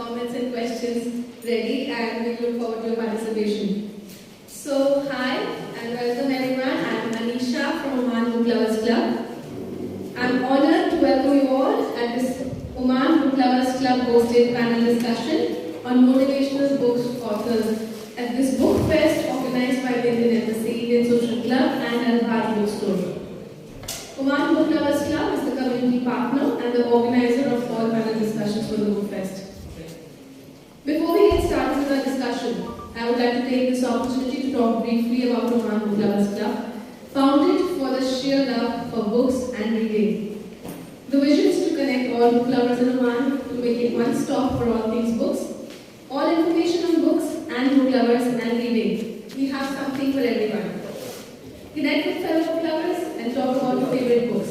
comments and questions ready, and we look forward to your participation. So, hi and welcome everyone. I'm Anisha from Oman Book Lovers Club. I'm honored to welcome you all at this Oman Book Lovers Club hosted panel discussion on motivational books authors at this book fest organized by the Indian Embassy, Indian Social Club and Al-Bhar Bookstore. Oman Book Lovers Club is the community partner and the organizer of all panel discussions for the book fest. Before we get started with our discussion, I would like to take this opportunity to talk briefly about Oman Book Lovers Club, founded for the sheer love for books and reading. The vision is to connect all book lovers in Oman to make it one stop for all things books, all information on books and book lovers and reading. We have something for everyone. Connect with fellow book lovers and talk about your favorite books.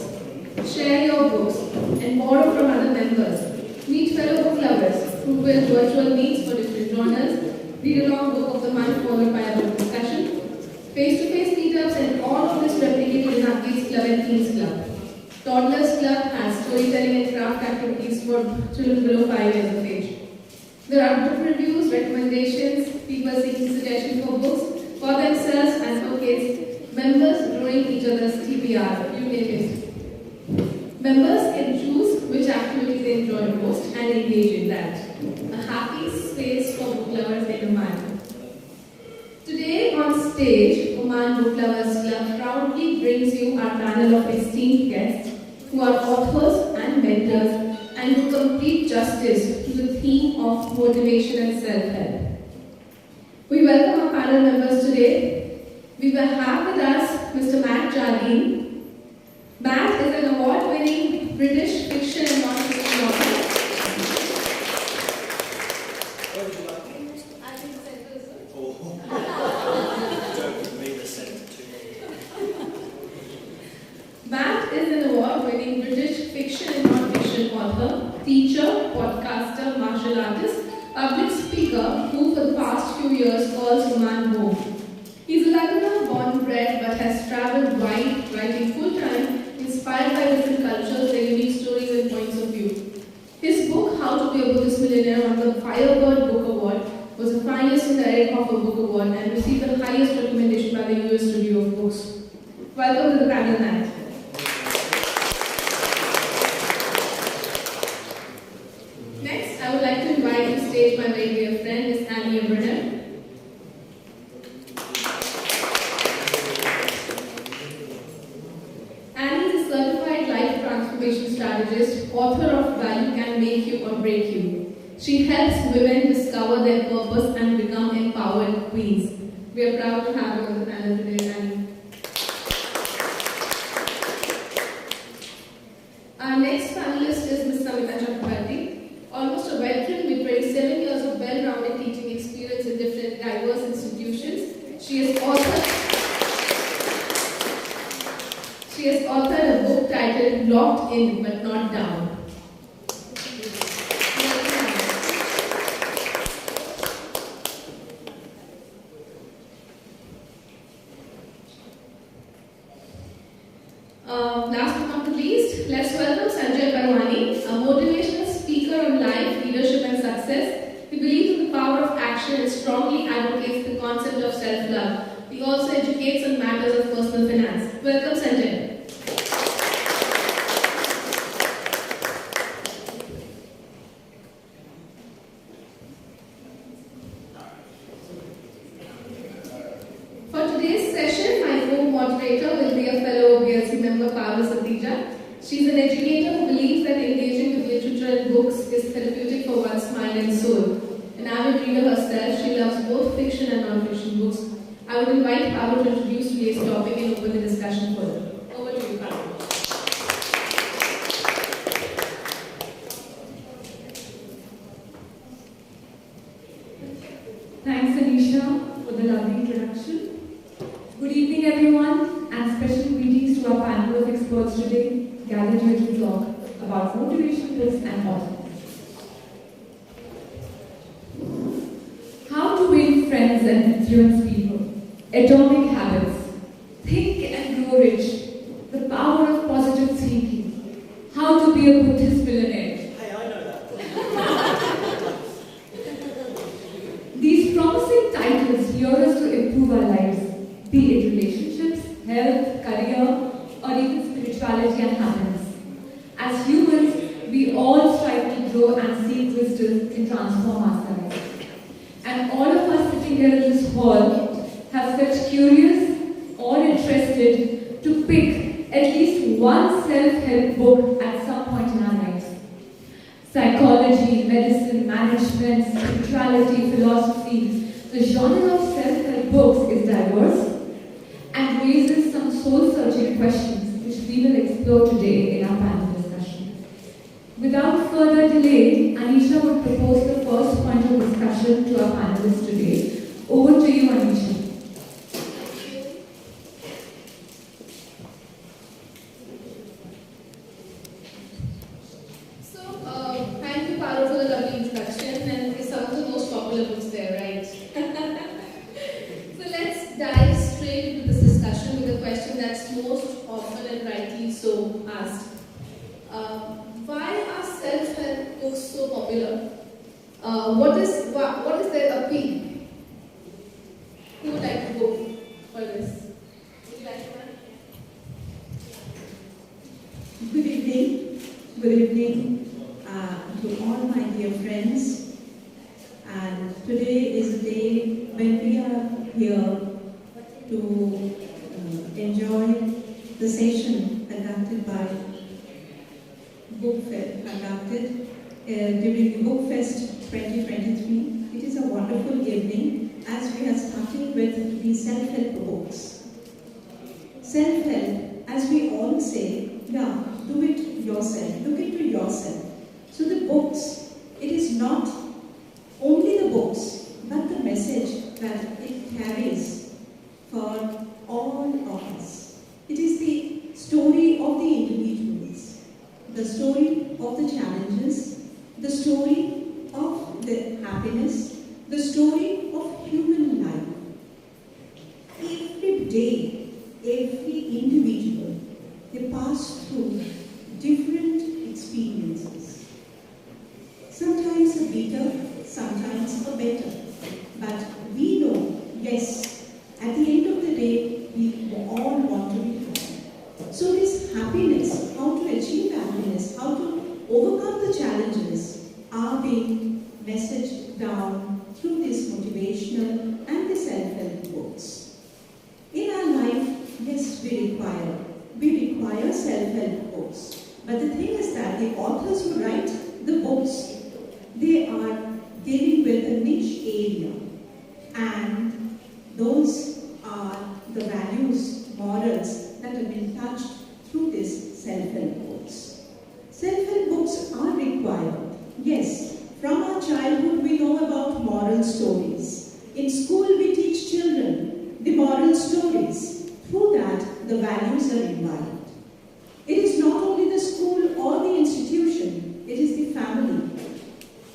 Share your books and borrow from other members. Meet fellow book lovers who will virtual meets for different genres. Read along book of the month followed by a book discussion. Face-to-face meetups and all of this replicated in our Kids Club and Teens Club. Toddlers Club has storytelling and craft activities for children below 5 years of age. There are book reviews, recommendations, people seeking suggestions for books for themselves and for kids, members growing each other's TBR, you name it. Members can choose which activity they enjoy most and engage in that. A happy space for book lovers in Oman. Today on stage, Oman Book Lovers Club proudly brings you our panel of esteemed guests who are authors and mentors and who complete justice to the theme of motivation and self-help. We welcome our panel members today. We will have with us Mr. Matt Jardine. Matt is an award-winning British fiction and non-fiction author. Matt is an award-winning British fiction and non-fiction author, teacher, podcaster, martial artist, public speaker who for the past few years calls Oman home. He's a Londoner born and bred but has travelled wide, writing full-time, inspired by different cultures, their unique stories and points of view. His book, How to Be a Buddhist Millionaire, won the Firebird Book Award, was a finalist in the Eric Hoffer Book Award and received the highest recommendation by the US Review of Books. Welcome to the panel, Matt. Next, I would like to invite to the stage my very dear friend, Ms. Annie Abraham. Annie is a certified life transformation strategist, author of Value Can Make You or Break You. She helps women discover their purpose and become empowered queens. We are proud to have you on the panel today, Annie. Our next panelist is Ms. Samita Chakrabarti. Almost a veteran with 27 years of well-rounded teaching experience in different diverse institutions. She has authored a book titled Locked In But Not Down. Last but not least, let's welcome Sanjay Parwani, a motivational speaker on life, leadership and success. He believes in the power of action and strongly advocates the concept of self-love. He also educates on matters of personal finance. Welcome, Sanjay. For today's session, my co-moderator will be a fellow BLC member, Paula Satija. She's an educator who believes that engaging with literature and books is therapeutic for one's mind and soul. An avid reader herself, she loves both fiction and non-fiction books. I would invite Paula to introduce today's topic and open the discussion further. Over to you, Paula. Thanks, Anisha, for the lovely introduction. Good evening, everyone, and special greetings to our panel of experts today, gathered here to talk about motivation books and authors. How to win friends and influence people. Atomic habits. Think and grow rich. The power of positive thinking. How to be a Buddhist millionaire. Hey, I know that. transform ourselves. And all of us sitting here in this hall have felt curious or interested to pick at least one self-help book at some point in our lives. Psychology, medicine, management, spirituality, philosophy, the genre of self-help books is diverse and raises some soul-searching questions which we will explore today in our panel discussion. Without further delay, Anisha would propose the first point of discussion to our panelists today. Over to you, Anisha. Thank you, Paro, for the lovely introduction, and it's some of the most popular books there, right? So let's dive straight into this discussion with a question that's most often and rightly so asked. Why are self-help books so popular? What is their appeal? Who would like to go for this? Would you like to run? Good evening. Good evening to all my dear friends. And today is a day when we are here to enjoy the session conducted by conducted during the Book Fest 2023. It is a wonderful evening as we are starting with the self-help books. Self-help, as we all say, yeah, do it yourself, look into yourself. So the books, it is not only the books, but the message that it carries for all of us. It is the story of the individuals, the story of the challenges, the story of the happiness, the story of human life. Every day, every individual, they pass through different experiences. Sometimes a bitter, sometimes a better. But we know, yes, at the end of the day, we all want to be happy. So this happiness, how to achieve happiness, how to overcome the challenges are being messaged down through this motivational and the self-help books. In our life, yes, we require self-help books. But the thing is that the authors who write the books, they are dealing with a niche area, and those are the values, morals that have been touched through these self-help books. Self-help books are required. Yes, from our childhood we know about moral stories. In school we teach children the moral stories. Through that, the values are imbibed. It is not only the school or the institution, it is the family.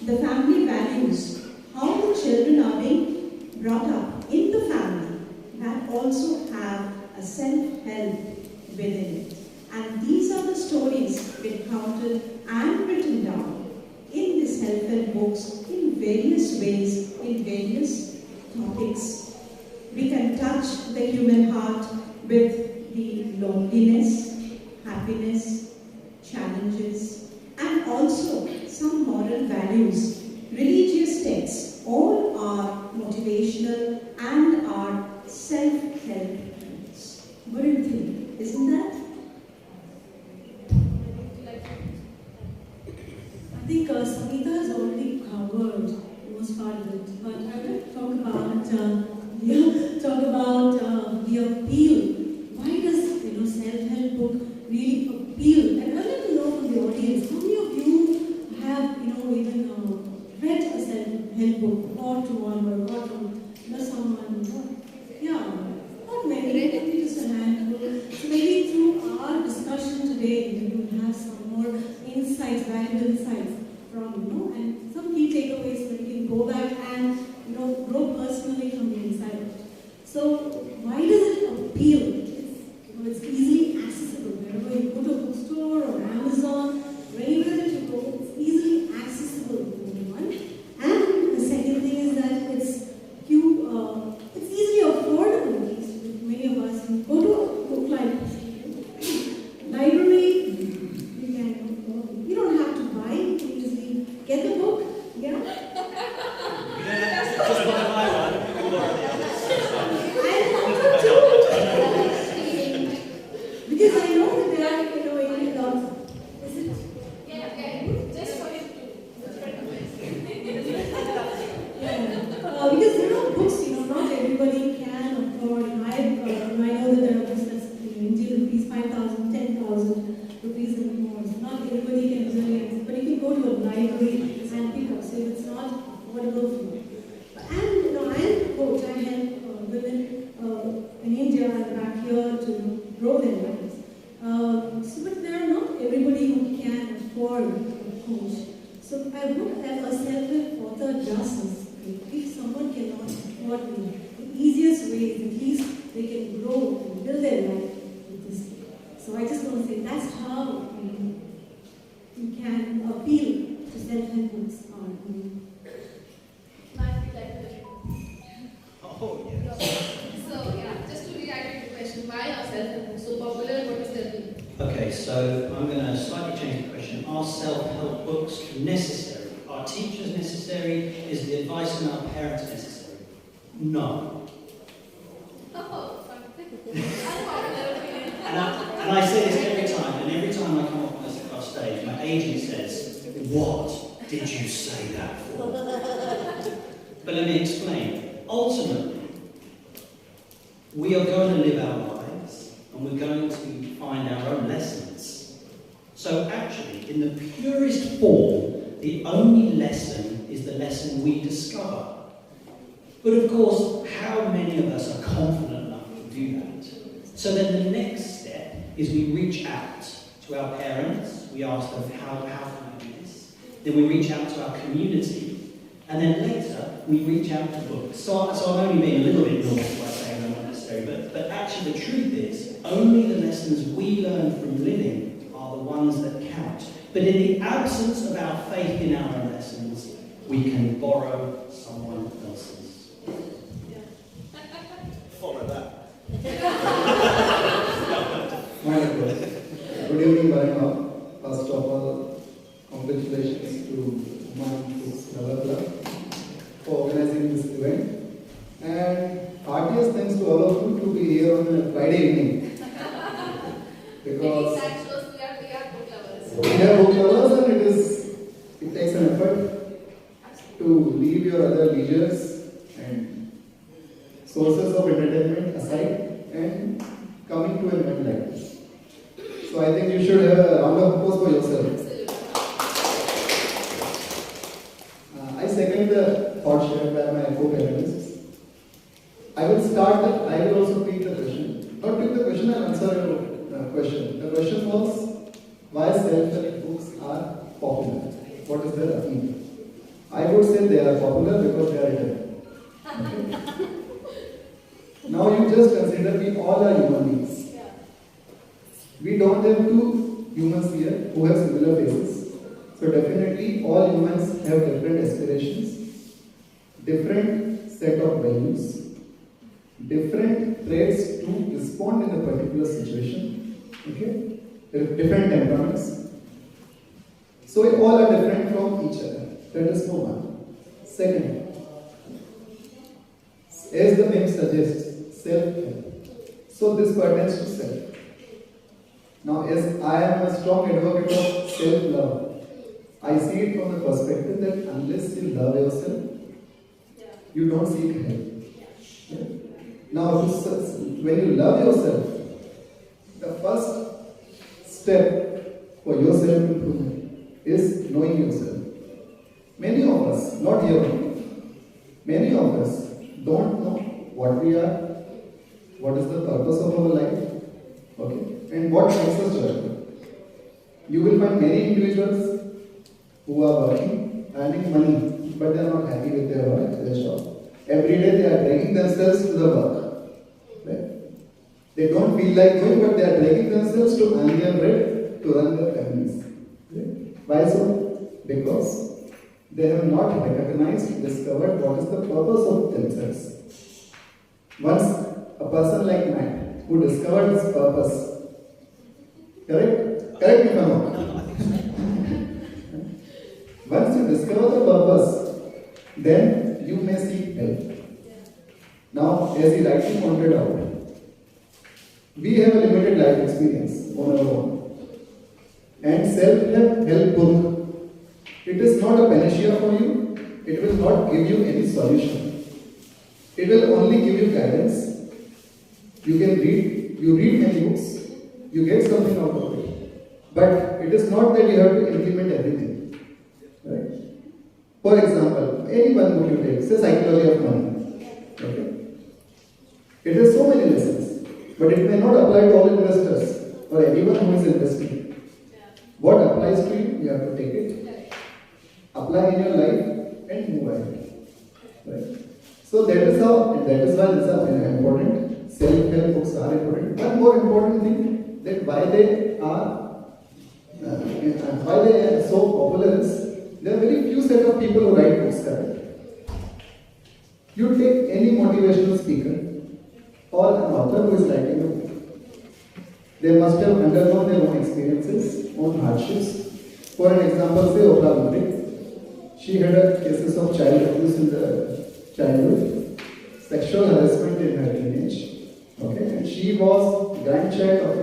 The family values, how the children are being brought up in the family, that also have a self-help within it. And these are the stories recounted and written down in the self-help books in various ways, in various topics. We can touch the human heart with the loneliness, happiness, challenges, and also some moral values. Religious texts all are motivational and are self-help books. What do you think? Isn't that? I think Samita has already covered most part of it, but I will talk about the appeal. Why does self-help book really appeal? And I'd like to know from the audience, how many of you have even read a self-help book or to one or got from someone? Yeah, not many. Maybe just a handful. So maybe through our discussion today, we will have some more insights, valuable insights from and some key takeaways that we can go back and grow personally from the inside out. So why does it appeal? It's easily accessible. Wherever you go to a bookstore or Amazon, anywhere that you go, it's easily accessible to everyone. And the second thing is that it's easily affordable. At least with many of us, you go to a book library, you don't have to buy. You can easily get the book Because I know that there are, any lots. Is it? Yeah, just for you to spread the message. Because there are books, not everybody can afford. I know that there are books that's Indian rupees 5,000, 10,000 rupees and more. So not everybody can really access, but you can go to a library and pick up. So if it's not affordable for you. And I am a coach. I help women in India and back here to grow their lives. But there are not everybody who can afford a coach. So I would have a self-help author justice. If someone cannot afford me, the easiest way is at least they can grow and build their life with this. So I just want to say that's how you can appeal to self-help books. Oh, yes. So, just to reiterate the question, why are self-help books so popular and what is their appeal? Okay, so I'm going to slightly change the question. Are self-help books necessary? Are teachers necessary? Is the advice from our parents necessary? No. Oh, unpopular opinion. And I say this every time, and every time I come up on stage, my agent says, "What did you say that for?" But let me explain. Ultimately, we are going to live our lives, and we're going to find our own lessons. So actually, in the purest form, the only lesson is the lesson we discover. But of course, how many of us are confident enough to do that? So then the next step is we reach out to our parents, we ask them, how can I do this? Then we reach out to our community, and then later we reach out to books. So I'm only being a little bit naughty by saying they're not necessary, but actually the truth is, only the lessons we learn from living are the ones that count. But in the absence of our faith in our own lessons, we can borrow someone else's. Follow that. Wonderful. Good evening, Varima. First of all, congratulations to Human Books Lover Club for organizing this event. And heartiest thanks to all of you to be here on a Friday evening. Because That shows we are book lovers. we are book lovers, and it takes an effort to leave your other leisures and sources of entertainment aside and coming to an event like this. So I think you should have a round of applause for yourself. Absolutely. I second the thought shared by my co-panelists. I will also pick the question. Not pick the question, I'll answer your question. The question was, why self-help books are popular? What is their appeal? I would say they are popular because they are written. Okay? Now you just consider we all are human beings. We don't have two humans here who have similar faces. So definitely all humans have different aspirations, different set of values, different traits to respond in a particular situation. Okay? There are different temperaments. So we all are different from each other. That is for one. Second, as the name suggests, self-help. So this pertains to self. Now, as I am a strong advocate of self-love, I see it from the perspective that unless you love yourself, you don't seek help. Yeah? Now, when you love yourself, the first step for your self-improvement is knowing yourself. Many of us, not here only, many of us don't know what we are, what is the purpose of our life, okay, and what makes us joyful. You will find many individuals who are working, earning money, but they are not happy with their work, their job. Every day they are dragging themselves to the work. Right? They don't feel like going, but they are dragging themselves to earn their bread, to run their families. Right? Why so? Because they have not recognized, discovered what is the purpose of themselves. Once a person like Matt, who discovered his purpose, correct? Correct me if I'm wrong. No, I think so. Once you discover the purpose, then you may seek help. Now, as he rightly pointed out, We have a limited life experience on our own. And self-help book, it is not a panacea for you. It will not give you any solution. It will only give you guidance. You can read, you read many books, you get something out of it. But it is not that you have to implement everything. Right? For example, any one book you take, say Psychology of Money. Okay? It has so many lessons, but it may not apply to all investors or anyone who is investing. What applies to you, you have to take it, apply in your life, and move ahead. Right? So that is how, and that is why these are important. Self-help books are important. One more important thing, that why they are so popular is, there are very few set of people who write books, correct? You take any motivational speaker or an author who is writing a book. They must have undergone their own experiences, own hardships. For an example, say Oprah Winfrey. She had cases of child abuse in the childhood, sexual harassment in her teenage. Okay, and she was grandchild of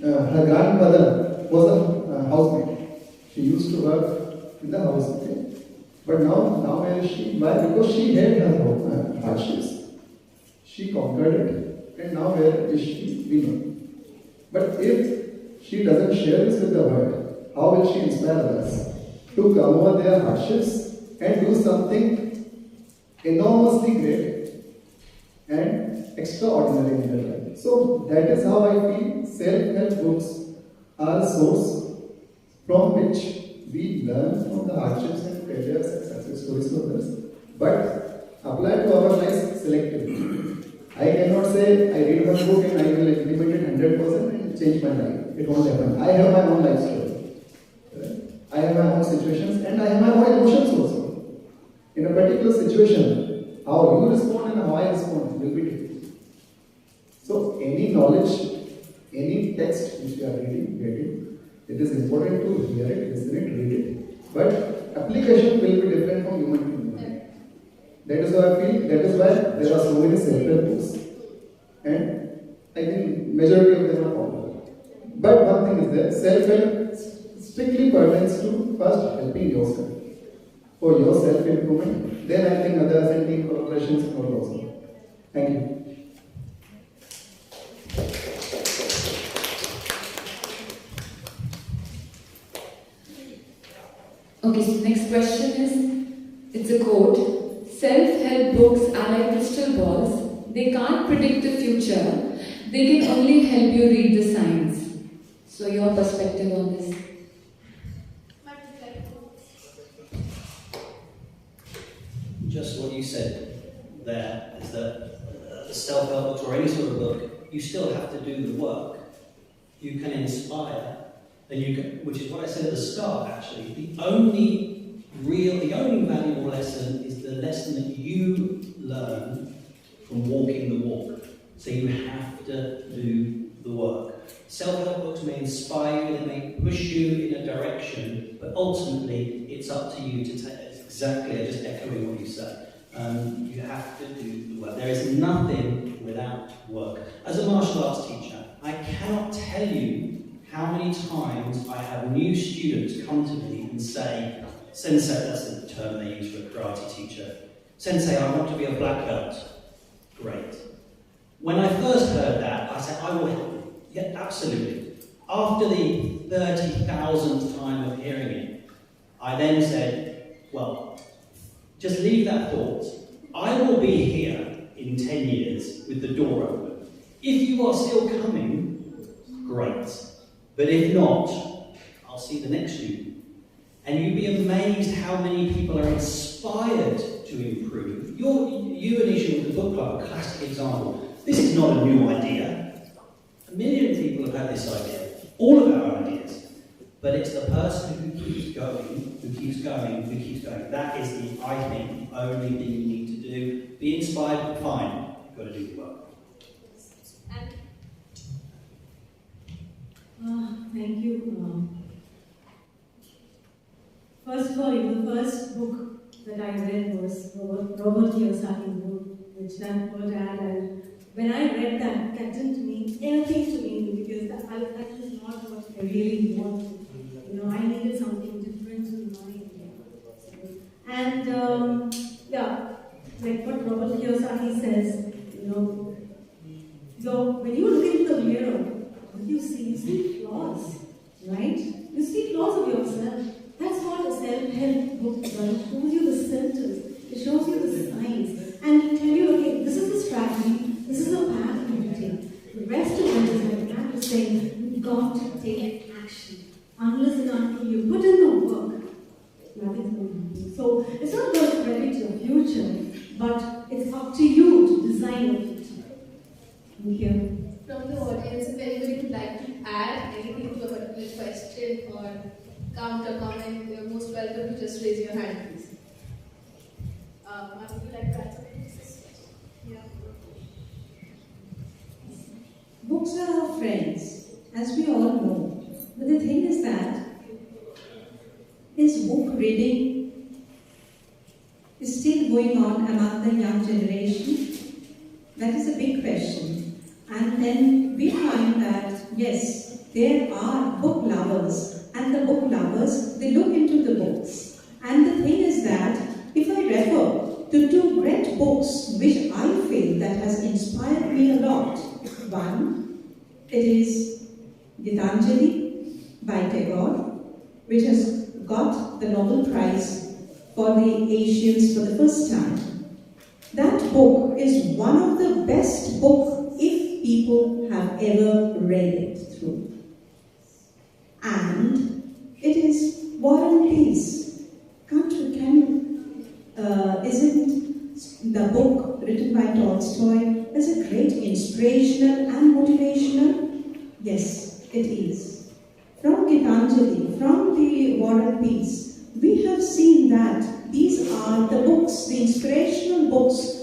her grandmother was a housemaid. She used to work in the house. Okay? But now where is she? Why? Because she had her hardships. She conquered it, and now where is she? We know. But if she doesn't share this with the world, how will she inspire others to come over their hardships and do something enormously great and extraordinary in their life? So that is how I feel self-help books are a source from which we learn from the hardships and failures and success stories of others, but apply to our lives selectively. I cannot say I read one book and I will implement it 100% and change my life. It won't happen. I have my own life story. Right? I have my own situations and I have my own emotions also. In a particular situation, how you respond and how I respond will be different. So any knowledge, any text which you are reading, getting, it is important to hear it, listen it, read it. But application will be different from human to human. That is why I feel, that is why there are so many self-help books. And I think majority of them are popular. But one thing is that self-help strictly pertains to first helping yourself. For your self-improvement, then I think others and team collaborations are also. Thank you. Okay, so next question is, it's a quote. Self-help books are like crystal balls. They can't predict the future. They can only help you read the signs. So your perspective on this? Just what you said there is that self-help books or any sort of book, you still have to do the work. You can inspire, and you can, which is what I said at the start actually, the only valuable lesson is the lesson that you learn from walking the walk. So you have to do the work. Self-help books may inspire you, they may push you in a direction, but ultimately it's up to you to take. Exactly, just echoing what you said. You have to do the work. There is nothing without work. As a martial arts teacher, I cannot tell you how many times I have new students come to me and say, Sensei, that's the term they use for a karate teacher. Sensei, I want to be a black belt. Great. When I first heard that, I said, I will help you. Yeah, absolutely. After the 30,000th time of hearing it, I then said, well, just leave that thought. I will be here in 10 years with the door open. If you are still coming, great. But if not, I'll see the next student. And you'd be amazed how many people are inspired to improve. You and Isha with the book club, a classic example. This is not a new idea. A million people have had this idea. All of our ideas. But it's the person who keeps going, who keeps going, who keeps going. That is I think, the only thing you need to do. Be inspired, fine. You've got to do the work. Thank you. First of all, the first book that I read was Robert Kiyosaki's book, Rich Dad Poor Dad, and when I read that, that didn't mean anything to me because that was not what I really wanted. You know, I needed something different in my life. And yeah, like what Robert Kiyosaki says, you know, when you look into the mirror, what do you see? You see flaws, right? You see flaws of yourself. That's what a self-help book does. It shows you the symptoms. It shows you the signs. And it tell you, okay, this is the strategy. This is the path you need to take. The rest of it is like that is saying, you've got to take action. Unless and until you put in the work, nothing's going to happen. So it's not going to predict your future, but it's up to you to design your future. Thank you. From the audience, if anybody would like to add anything to a particular question or counter comment, you're most welcome to just raise your hand, please. Would you like to add something? Yeah. Books are our friends, as we all know. But the thing is that, is book reading is still going on among the young generation? That is a big question. And then we find that, yes, there are book lovers, and the book lovers, they look into the books. And the thing is that, if I refer to two great books which I feel that has inspired me a lot, one, it is Gitanjali by Tagore, which has got the Nobel Prize for the Asians for the first time. That book is one of the best books if people have ever read it through. And it is War and Peace. Isn't the book written by Tolstoy is a great inspirational and motivational? Yes, it is. From Gitanjali, from the War and Peace, we have seen that these are the books, the inspirational books,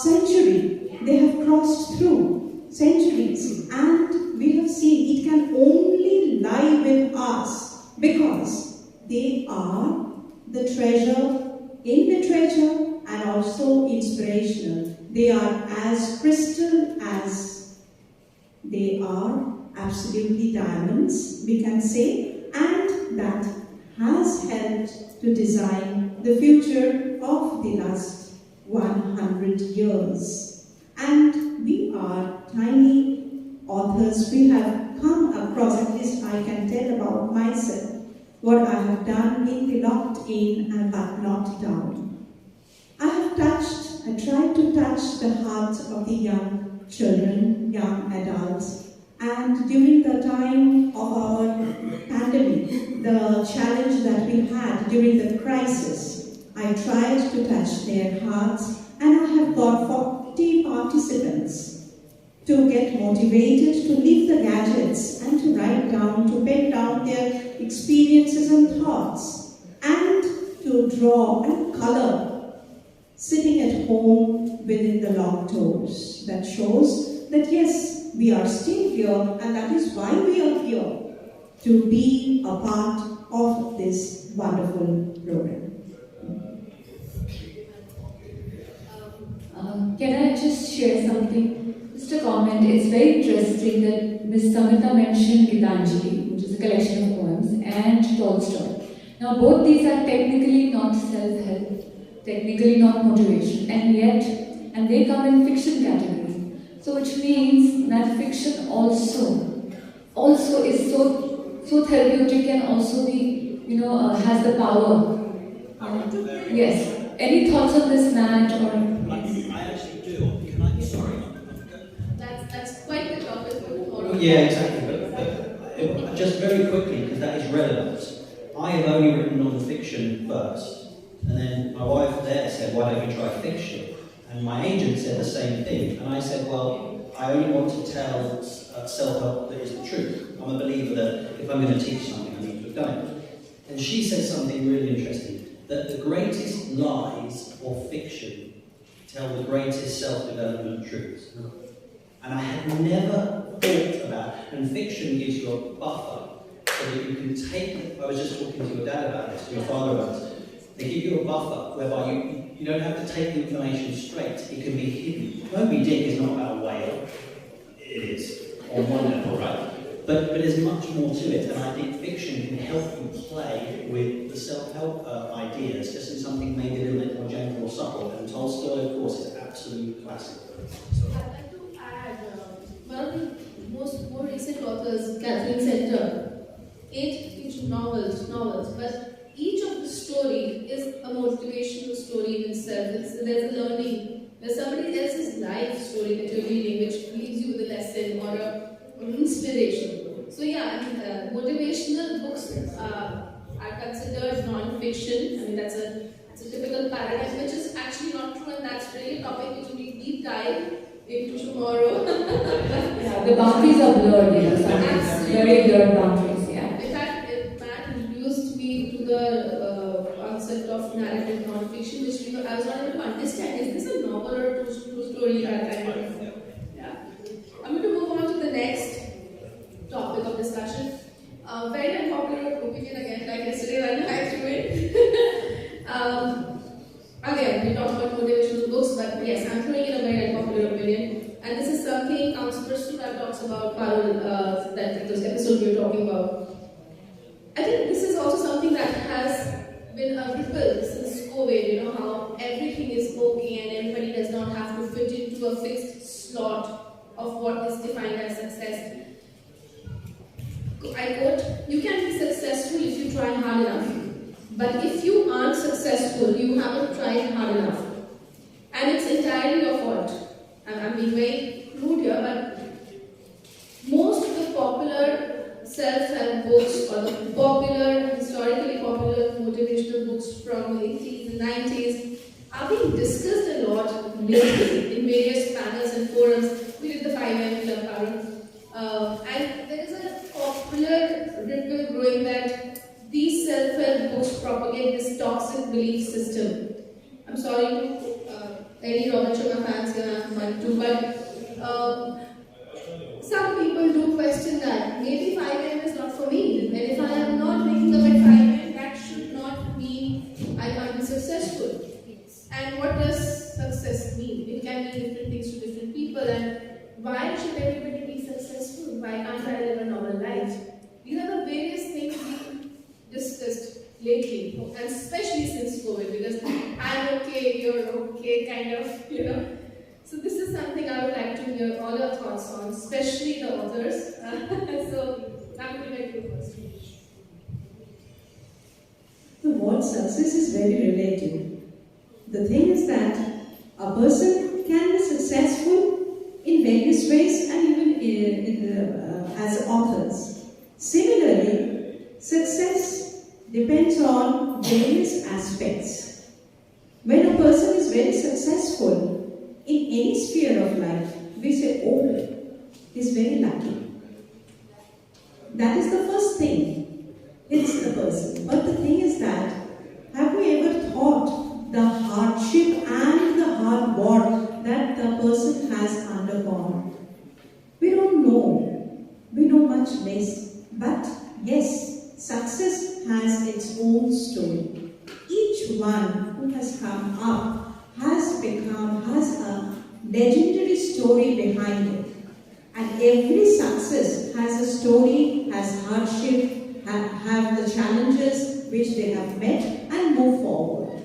century. They have crossed through centuries, and we have seen it can only lie with us because they are the treasure in literature and also inspirational. They are as crystal as they are absolutely diamonds, we can say, and that has helped to design the future of the last 100 years. And we are tiny authors. We have come across, at least I can tell about myself, what I have done in the locked in and but not down. I have I tried to touch the hearts of the young children, young adults, and during the time of our pandemic, the challenge that we had during the crisis, I tried to touch their hearts, and I have got 40 participants to get motivated to leave the gadgets and to write down, to pen down their experiences and thoughts, and to draw and color, sitting at home within the locked doors. That shows that yes, we are still here, and that is why we are here, to be a part of this wonderful program. Can I just share something? Just a comment. It's very interesting that Ms. Samita mentioned Gitanjali, which is a collection of poems, and Tolstoy. Now, both these are technically not self-help, technically not motivation, and they come in fiction category. So, which means that fiction also is so therapeutic and also has the power. Yes. Any thoughts on this, Matt? I actually do. Can I? Sorry. That's quite the topic. Yeah, exactly. But just very quickly, because that is relevant. I have only written non-fiction first, and then my wife there said, "Why don't you try fiction?" And my agent said the same thing, and I said, "Well, I only want to tell self-help that is the truth. I'm a believer that if I'm going to teach something, I need to have done it." And she said something really interesting, that the greatest lies or fiction tell the greatest self-development truths. And I had never thought about, and fiction gives you a buffer so that you can take, I was just talking to your dad about this, to your father about this, they give you a buffer whereby You don't have to take the information straight. It can be hidden. Moby Dick is not about a whale. It is, on one level, right? But there's much more to it, and I think fiction can help you play with the self-help ideas, just in something maybe a little bit more gentle or subtle. And Tolstoy, of course, is an absolute classic. So, I'd like to add, one of the more recent authors, Catherine Center, 8 fiction novels, but each of the story is a motivational story in itself. There's a learning. There's somebody else's life story that you're reading, which leaves you with a lesson or an inspiration. So yeah, I mean, motivational books are considered non-fiction. I mean, that's a typical paradigm, which is actually not true, and that's really a topic which we deep dive into tomorrow. Yeah, the boundaries are blurred, you know, sometimes very blurred boundaries, yeah. In fact, Matt introduced me to the concept of narrative non-fiction, which I was not able to understand. Is this a novel or a true story? That kind of. Yeah. I'm going to move on to the next topic of discussion. Very unpopular opinion again, like yesterday when I threw it. Again, we talked about motivational books, but yes, I'm throwing in a very unpopular opinion. And this is something Councillor Suda talks about, Parul, that those episodes we were talking about. I think this is also something that has been a ripple since COVID, you know, how everything is okay and everybody does not have to fit into a fixed slot of what is defined as success. I quote, you can be successful if you try hard enough. But if you aren't successful, you haven't tried hard enough. And it's entirely your fault. I'm being very crude here, but most of the popular self-help books or the historically popular motivational books from the 80s and 90s are being discussed a lot lately in various panels and forums. We did the 5M Club, Arun. And there is a popular ripple growing that these self-help books propagate this toxic belief system. I'm sorry to any Robert Sharma fans here, I'm one too, but some people do question that. Maybe 5am is not for me. And if I am not waking up at 5am, that should not mean I can't be successful. And what does success mean? It can mean different things to different people. And why should everybody be successful? Why can't I live a normal life? These are the various things we discussed lately, and especially since COVID, because I'm okay, you're okay, kind of, you know. So this is something I would like to hear all your thoughts on, especially the authors. So I'm going to make you first. The word success is very relative. The thing is that a person can be successful in various ways and even as authors. Similarly, success depends on various aspects. When a person is very successful in any sphere of life, we say, oh, he's very lucky. That is the first thing. It's the person. But the thing is that, have we ever thought the hardship and the hard work that the person has undergone? We don't know. We know much less. But yes, success has its own story. Each one who has come up has a legendary story behind it. And every success has a story, has hardship, have the challenges which they have met and move forward.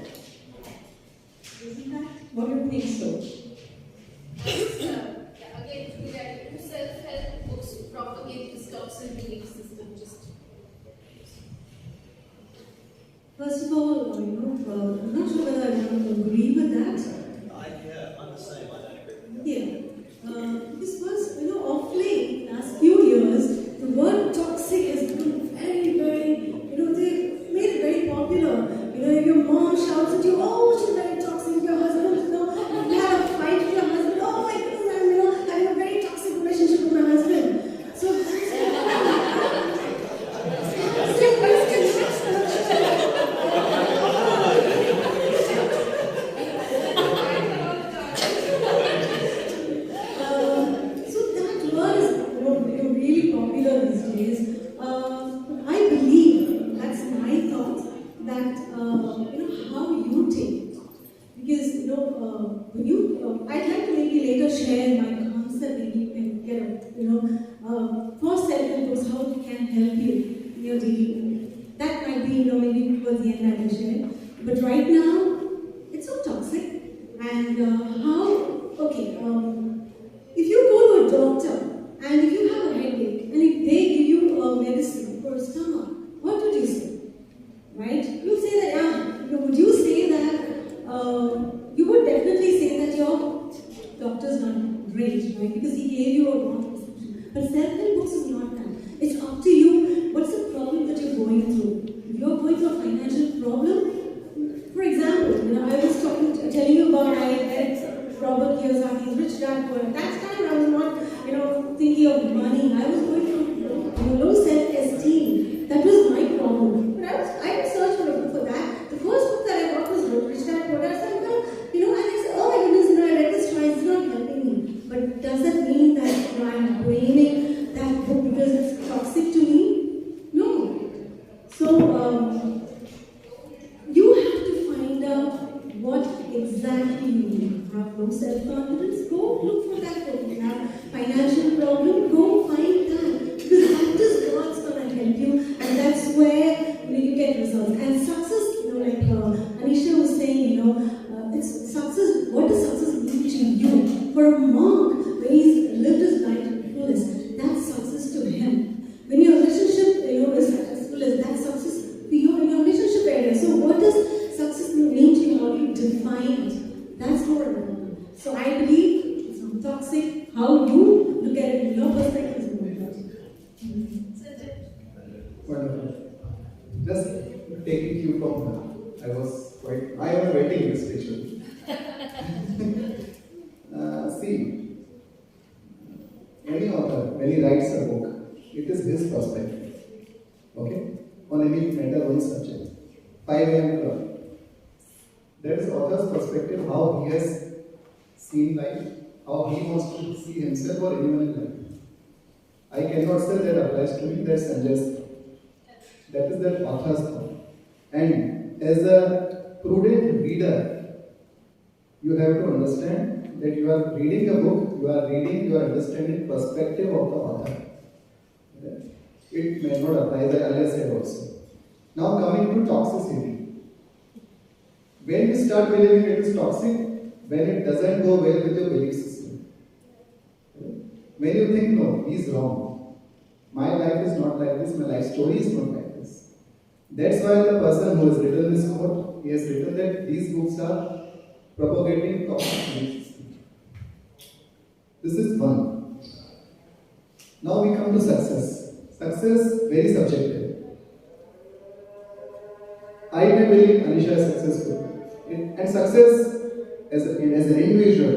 Isn't that what do you think so? Again, self-help books propagate this toxic belief system. First of all, I'm not sure whether I agree with that. I'm the same. I don't agree with that. Yeah. This was, of late, last few years, the word toxic has become very, very, they made it very popular. If your mom shouts at you, oh, she's very toxic. Your husband, you had a fight with your husband, oh my goodness, I'm, having a very toxic relationship with my husband. So, because when you, I'd like to maybe later share my concept, maybe you can get for self-help books, how it can help you in your daily life. That might be, maybe towards the end I will share. But right now, it's so toxic. And if you go to a doctor and if you have a headache and if they give you a medicine for a stomach, what would you say? Right? You'll say that, would you say that, you would definitely say that your doctor's not great, right? Because he gave you a wrong prescription. But self-help books is not that. It's up to you. What's the problem that you're going through? If you're going through a financial problem, for example, I was telling you about, I read Robert Kiyosaki's Rich Dad Poor Dad. That time I was not, thinking of money. I was going through low self-esteem. That was my problem. But I didn't search for a book for that. The first book that I got was Rich Dad Poor Dad. So and I said, oh my goodness, I read this twice. It's not helping me. But does that mean that I'm blaming that book because it's toxic to me? No. So you have to find out what exactly you need. Have low self-confidence? Go look for that book. You have financial problem? Go find that. Because that is what's going to help you, and that's where you get results. And success, like Anisha was saying, it's success. What does success mean to you? For a monk, when he's lived his life to the fullest, that's success to him. When your relationship, is successful, that's success for you in your relationship area. So what does success mean to you? How do you define it? That's more important. So I believe it's not toxic. How you look at it in your perspective is more important. Wonderful. Just taking cue from her. I was waiting this picture. See, any author, when he writes a book, it is his perspective. Okay? On any matter, on subject. 5 AM Club. That is author's perspective, how he has seen life, how he wants to see himself or anyone in life. I cannot say that applies to me, that's Sanjay's thought. That is that author's thought. And as a prudent reader, you have to understand that you are reading a book, you are understanding perspective of the author. It may not apply, as I said also. Now coming to toxicity. When you start believing it is toxic, when it doesn't go well with your belief system. When you think, no, he's wrong. My life is not like this, my life story is not like this. That's why the person who has written this quote, he has written that these books are propagating toxic belief system. This is one. Now we come to success. Success, very subjective. I may believe Anisha is successful. And success, as an individual,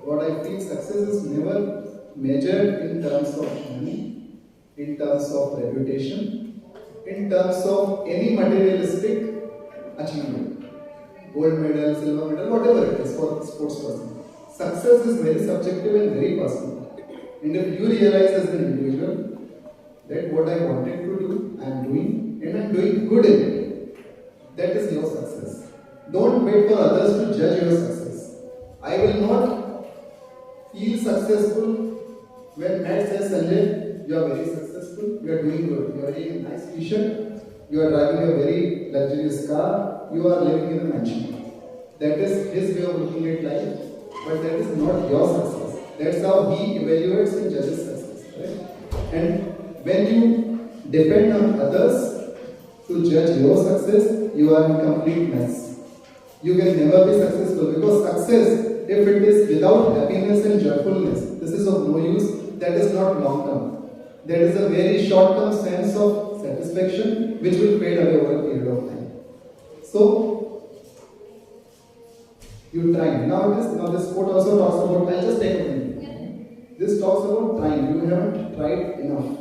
what I feel success is never measured in terms of money, in terms of reputation, in terms of any materialistic achievement. Gold medal, silver medal, whatever it is for a sports person. Success is very subjective and very personal. And if you realize as an individual that what I wanted to do, I am doing, and I am doing good in it, that is your success. Don't wait for others to judge your success. I will not feel successful when Matt says, Sanjay, you are very successful, you are doing good, you are wearing a nice t-shirt, you are driving a very luxurious car, you are living in a mansion. That is his way of looking at life, but that is not your success. That's how he evaluates and judges success. Right? And when you depend on others to judge your success, you are in complete mess. You can never be successful because success, if it is without happiness and joyfulness, this is of no use. That is not long term. That is a very short term sense of satisfaction which will fade away over a period of time. So, you try. Now this quote also talks about, I'll just take a minute. This talks about trying. You haven't tried enough.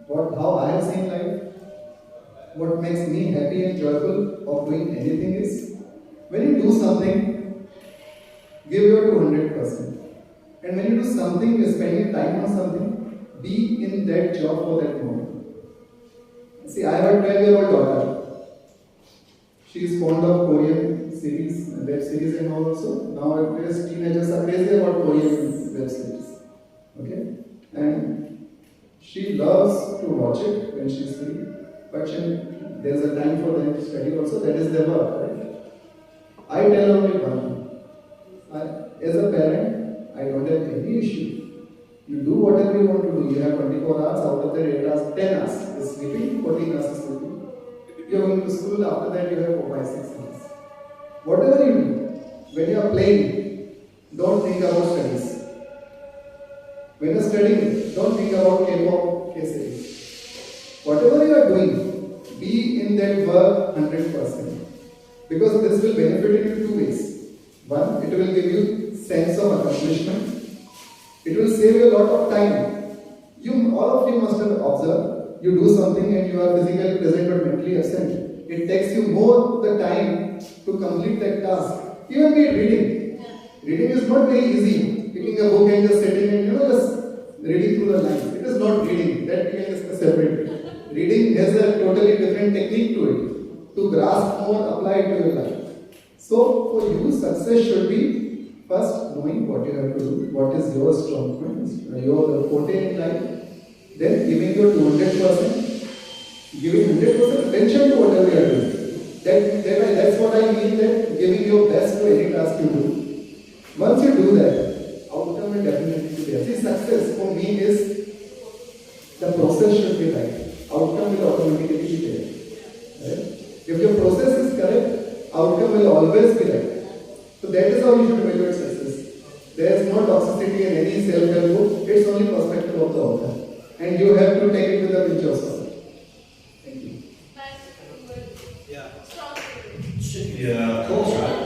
How I have seen life, what makes me happy and joyful of doing anything is, when you do something, give your 200%. And when you do something, you're spending time on something, be in that job for that moment. See, I have a 12-year-old daughter. She is fond of Korean series, web series and all also. Nowadays teenagers are crazy about Korean web series. Okay? And she loves to watch it when she's free, but there's a time for them to study also, that is their work, right? I tell her only one thing. As a parent, I don't have any issue. You do whatever you want to do. You have 24 hours, out of the 8 hours, 10 hours is sleeping, 14 hours is sleeping. You are going to school, after that you have 4, 5, 6 hours. Whatever you do, when you are playing, don't think about studies. When you are studying, don't think about K-pop, K-series. Whatever you are doing, be in that work 100%. Because this will benefit you in 2 ways. One, it will give you sense of accomplishment. It will save you a lot of time. All of you must have observed, you do something and you are physically present but mentally absent. It takes you more the time to complete that task. Even be reading. Reading is not very easy. Picking a book and just sitting and just reading through the lines. It is not reading. That we can discuss separately. Reading has a totally different technique to it. To grasp more, apply it to your life. So for you, success should be first knowing what you have to do, what is your strong points, your forte in life, then giving your 200%, giving 100% attention to whatever you are doing. That's what I mean, that giving your best to any task you do. Once you do that, outcome will definitely be there. See, success for me is the process should be right. Outcome will automatically be there. Right? If your process is correct, outcome will always be right. So that is how you should evaluate success. There is no toxicity in any self-help book. It's only perspective of the author. And you have to take it with a pinch of salt. Thank you. Yeah, of course, right?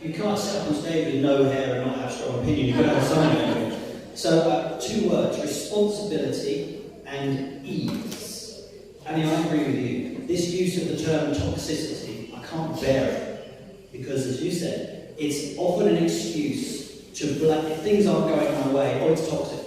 You can't sit up on stage with no hair and not have strong opinion. You've got to have something. So, 2 words: responsibility and ease. I mean, I agree with you. This use of the term toxicity, I can't bear it. Because, as you said, it's often an excuse to blame if things aren't going my way, or it's toxic.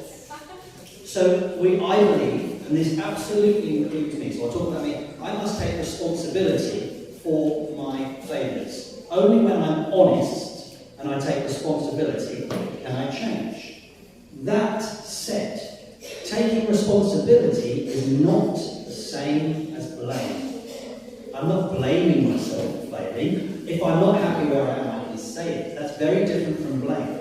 So, I believe, and this absolutely includes me, so I'll talk about me, I must take responsibility for my failures. Only when I'm honest and I take responsibility can I change. That said, taking responsibility is not the same as blame. I'm not blaming myself for failing. If I'm not happy where I am, I can say it. That's very different from blame.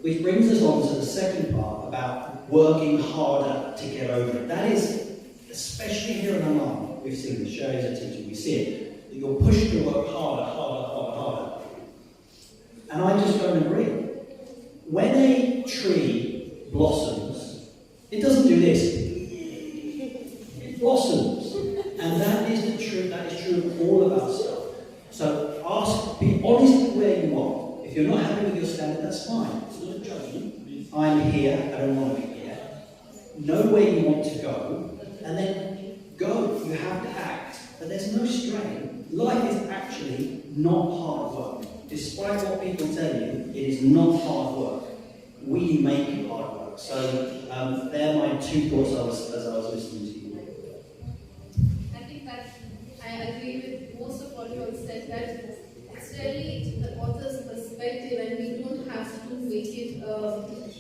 Which brings us on to the second part about working harder to get over it. That is, especially here in Oman, we've seen the shows and teaching, we see it, that you're pushed to work harder. And I just don't agree. When a tree blossoms, it doesn't do this. It blossoms. And that is the truth. That is true of all of our stuff. So be honest with where you are. If you're not happy with your standard, that's fine. It's not a judgment. I'm here, I don't want to be here. Know where you want to go, and then go. You have to act, but there's no strain. Life is actually not hard work. Despite what people tell you, it is not hard work. We make it hard work. So they're my 2 thoughts as I was listening to you. I think that I agree with most of what you have said, that it's really the author's perspective and we don't have to make it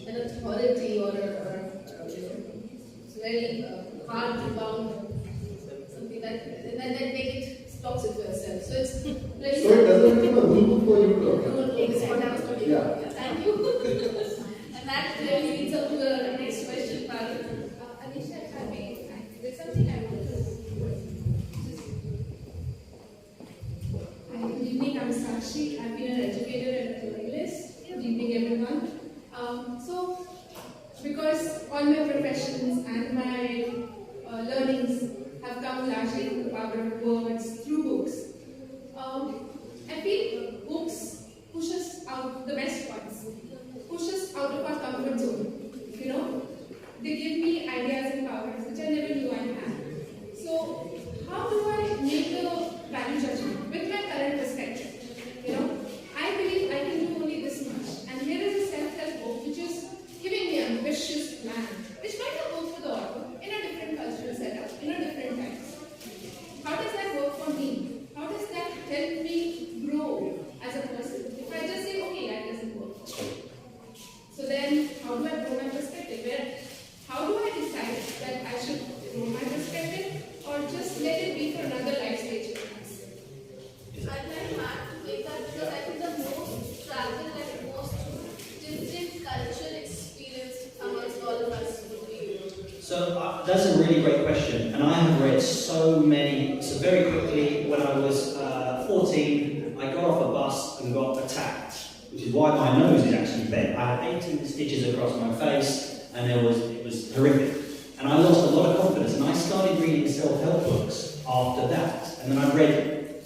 an authority or it's very hard to bound something that make it stops it for yourself. So it's really So it doesn't become a rule book for you to okay, this is what I was talking about. Yeah. Thank you. And that really leads up to the next question, Parul. Anisha, if I may, there's something I want to. Hi, good evening. I'm Sakshi. I've been an educator and a journalist. Good evening, everyone. So, because all my professions and my learnings have come largely from the power of words through books. I feel books push us out, the best ones, push us out of our comfort zone. That's a really great question, and I have read so many. So very quickly, when I was 14, I got off a bus and got attacked, which is why my nose is actually bent. I had 18 stitches across my face, and it was horrific. And I lost a lot of confidence, and I started reading self-help books after that. And then I read,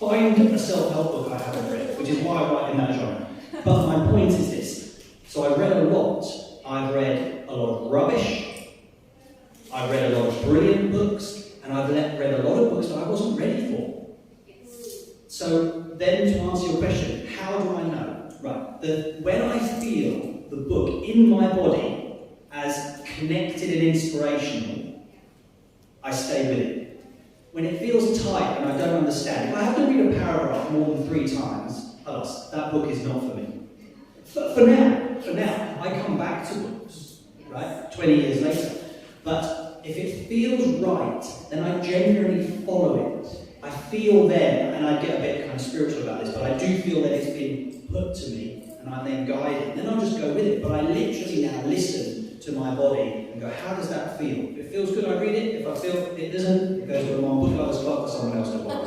find a self-help book I haven't read, which is why I write in that genre. But my point is this. So I read a lot. I've read a lot of rubbish. I've read a lot of brilliant books. And I've read a lot of books that I wasn't ready for. So then to answer your question, how do I know? Right, when I feel the book in my body as connected and inspirational, I stay with it. When it feels tight and I don't understand, if I have to read a paragraph more than 3 times, alas, that book is not for me. But for now, I come back to books, right, 20 years later. But if it feels right, then I genuinely follow it. I feel then, and I get a bit kind of spiritual about this, but I do feel that it's been put to me, and I'm then guided. Then I'll just go with it. But I literally now listen to my body and go, how does that feel? If it feels good, I read it. If I feel it doesn't, it goes to a book lovers club for someone else to borrow.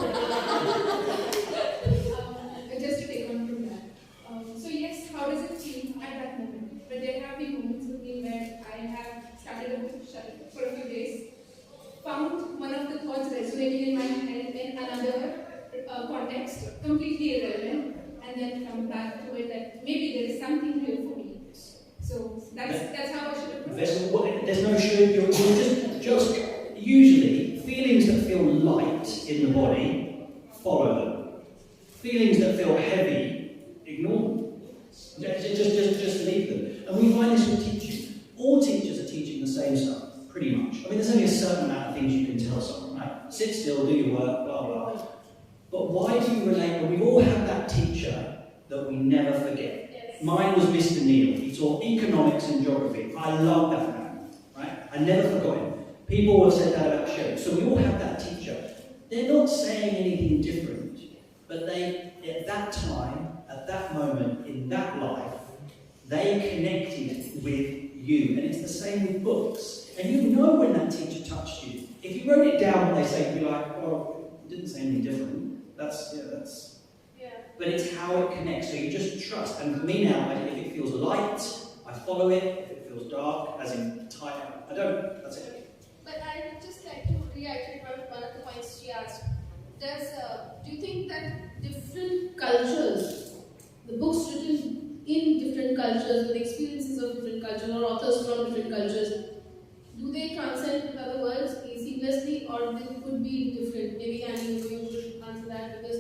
Just to take on from that. So yes, how does it feel at that moment? But there have been moments with me where I have started a book for a few days, found one of the thoughts resonating in my head in another context, completely irrelevant, and then come back to it that maybe there is something here for me. So that's how I should approach it. There's no should, you're just usually feelings that feel light in the body, follow them. Feelings that feel heavy, ignore them. Just leave them. And we find this with teaching. All teachers are teaching the same stuff, pretty much. I mean, there's only a certain amount of things you can tell someone, right? Sit still, do your work, blah, blah. But why do you relate? Well, we all have that teacher that we never forget. Yes. Mine was Mr. Neil. He taught economics and geography. I love that man, right? I never forgot him. People have said that about Sherry. So we all have that teacher. They're not saying anything different, but they, at that time, at that moment, in that life, they connected with you. And it's the same with books. And you know when that teacher touched you. If you wrote it down, what they say, you'd be like, well, it didn't say anything different. Yeah. But it's how it connects. So you just trust. And for me now, if it feels light, I follow it. If it feels dark, as in tight, I don't. That's it. But I would just like to reiterate one of the points she asked. Do you think that different cultures, the books written in different cultures, with experiences of different cultures, or authors from different cultures, do they transcend with other worlds seamlessly, or they could be different? Maybe Annie, you should answer that, because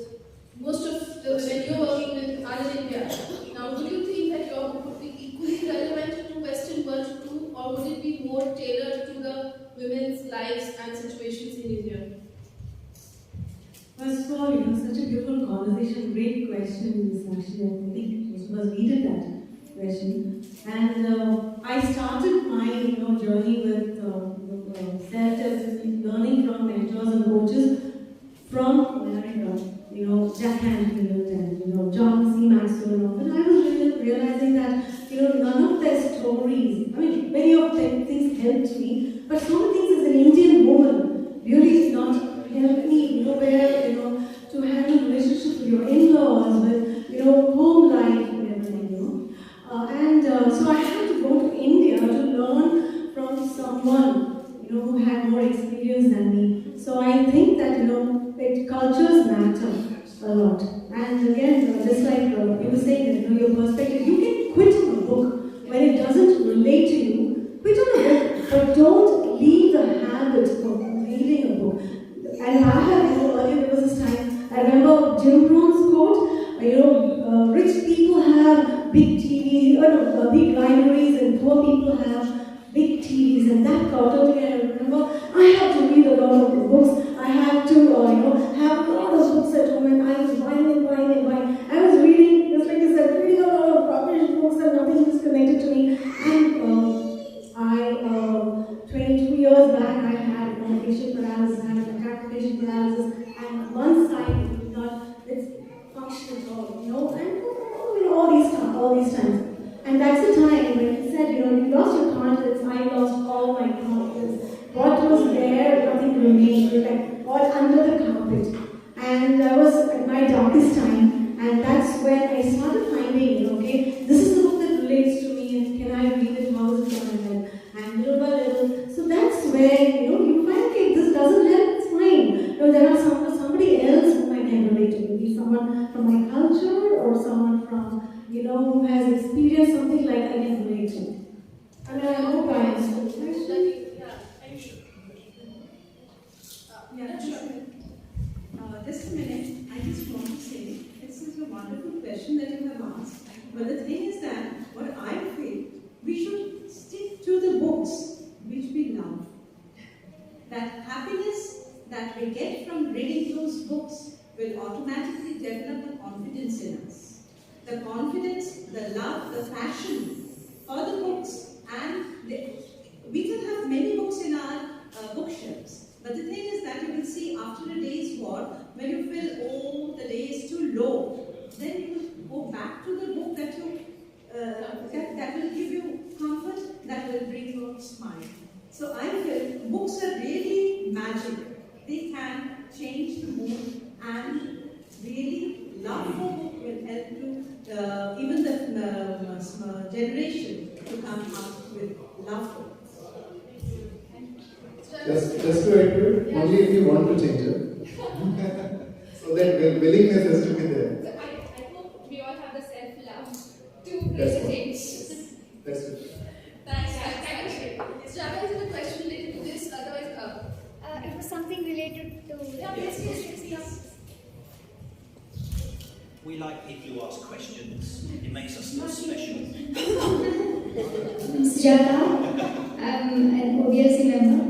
most of the women you're working with are in India. Now, do you think that your book would be equally relevant to Western world too, or would it be more tailored to the women's lives and situations in India? First of all, such a beautiful conversation, great questions. Actually, I think most of us needed that question. And I started my journey with self-development, learning from mentors and coaches from Jack Canfield and John C. Maxwell and all. And I was really realizing that none of their stories, I mean, many of them things helped me, but some of the things as an Indian woman really did not help me, where, to handle relationships with your in-laws, with, home life and everything, so I had to go to India to learn from someone, who had more experience than me. So I think that, cultures matter a lot. And again, just like you were saying, that, your perspective, you can quit a book when it doesn't relate to you. Quit on a book, but don't leave the habit of reading a book. And I have, earlier there was this time, I remember Jim Brown's quote, rich people have big TVs, big libraries, and poor people have big TVs, and that got out me. I remember I had to read a lot of books. I had to, have a lot of books at home, and I was buying. I was reading, just like you said, reading a lot of rubbish books, and nothing was connected to me. And 22 years back, I had facial paralysis, I had attack facial paralysis, and one side did not function at all, and all these times. And that's the time when he said, you lost your confidence, I lost all my confidence. time, and that's when I started finding, okay, this is the book that relates to me, and can I read it? How is it going to help? And little by little, so that's where you find, okay, this doesn't help, it's fine. There are somebody else whom I can relate to, maybe someone from my culture or someone from who has experienced something like I can relate to. And I hope I answered the question. Yeah, sure. Just a minute, I just want to say, this is a wonderful question that you have asked. But the thing is that, what I feel, we should stick to the books which we love. That happiness that we get from reading those books will automatically develop a confidence in us. The confidence, the love, the passion for the books, and we can have many books in our bookshelves. But the thing is that you will see after a day's work, when you feel, oh, the day is too low, then you will go back to the book that that will give you comfort, that will bring you a smile. So I feel books are really magic. They can change the mood, and really love for book will help to even the generation to come up with love for books. Just to add, only if you want to change it. So that willingness has to be there. So I hope we all have the self-love to That's make a what. change. That's it. Thanks. Java, is it a question related to this? Otherwise, it was something related to. yeah, yes. We like people who ask questions. It makes us feel special. Sujata, I'm an OBLC member.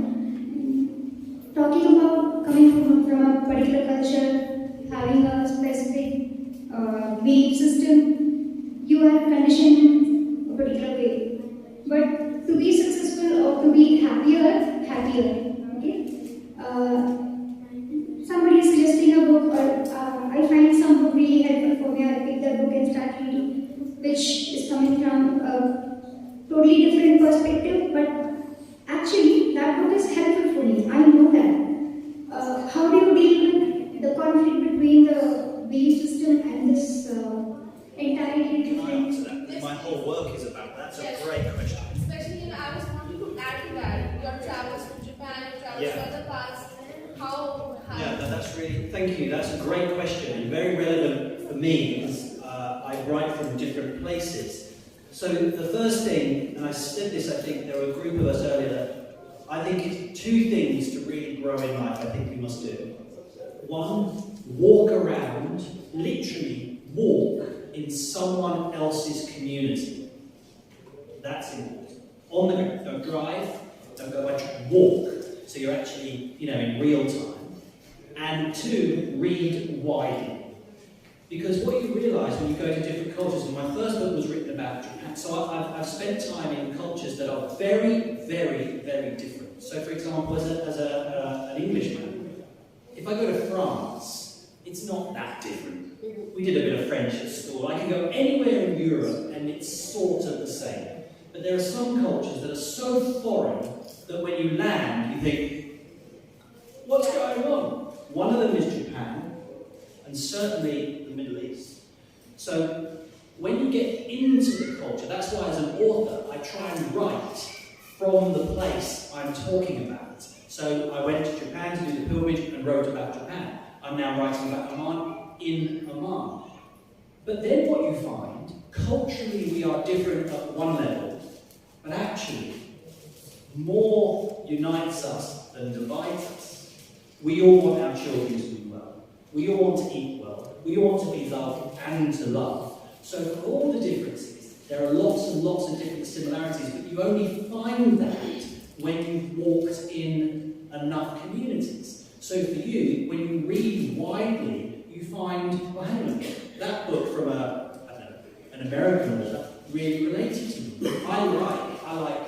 Talking about coming from a particular culture, having a specific belief system, you are conditioned in a particular way. But to be successful or to be happier, okay? Somebody is suggesting a book, or I find some book really helpful for me. I pick that book and start reading, which is coming from a totally different perspective, but actually that book is helpful for me. I know that. How do you deal with the conflict between the belief system and this entirely different? So my whole work is about that. That's a great question. Especially, I was wanting to add to that. Your travels to Japan, your travels to other parts. That's really, thank you. That's a great question and very relevant for me because I write from different places. So the first thing, and I said this, I think there were a group of us earlier, that I think it's two things to really grow in life I think we must do. One, walk around, literally walk in someone else's community. That's important. On the go, don't drive, don't go by train, walk. So you're actually, in real time. And two, read widely. Because what you realise when you go to different cultures, and my first book was written about Japan, so I've spent time in cultures that are very, very, very different. So for example, as an Englishman, if I go to France, it's not that different. We did a bit of French at school. I can go anywhere in Europe and it's sort of the same. But there are some cultures that are so foreign that when you land, you think, what's going on? One of them is Japan, and certainly the Middle East. So when you get into the culture, that's why as an author, I try and write from the place I'm talking about. So I went to Japan to do the pilgrimage and wrote about Japan. I'm now writing about Oman in Oman. But then what you find, culturally we are different at one level, but actually more unites us than divides us. We all want our children to do well. We all want to eat well. We all want to be loved and to love. So for all the differences, there are lots and lots of different similarities, but you only find that when you've walked in enough communities. So for you, when you read widely, you find, well, hang on a minute, that book from an American author really related to me. I like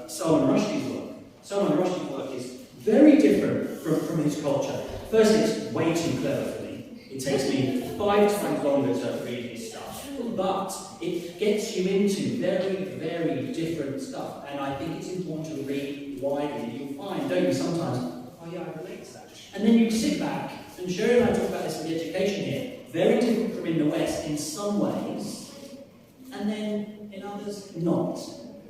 Salman Rushdie's work. Salman Rushdie's work is very different from his culture. Firstly, it's way too clever for me. It takes me 5 times longer to read his stuff. But it gets you into very, very different stuff. And I think it's important to read widely. You'll find, don't you, sometimes, oh yeah, I relate to that. And then you sit back, and Sherry and I talk about this in the education here, very different from in the West in some ways, and then in others not.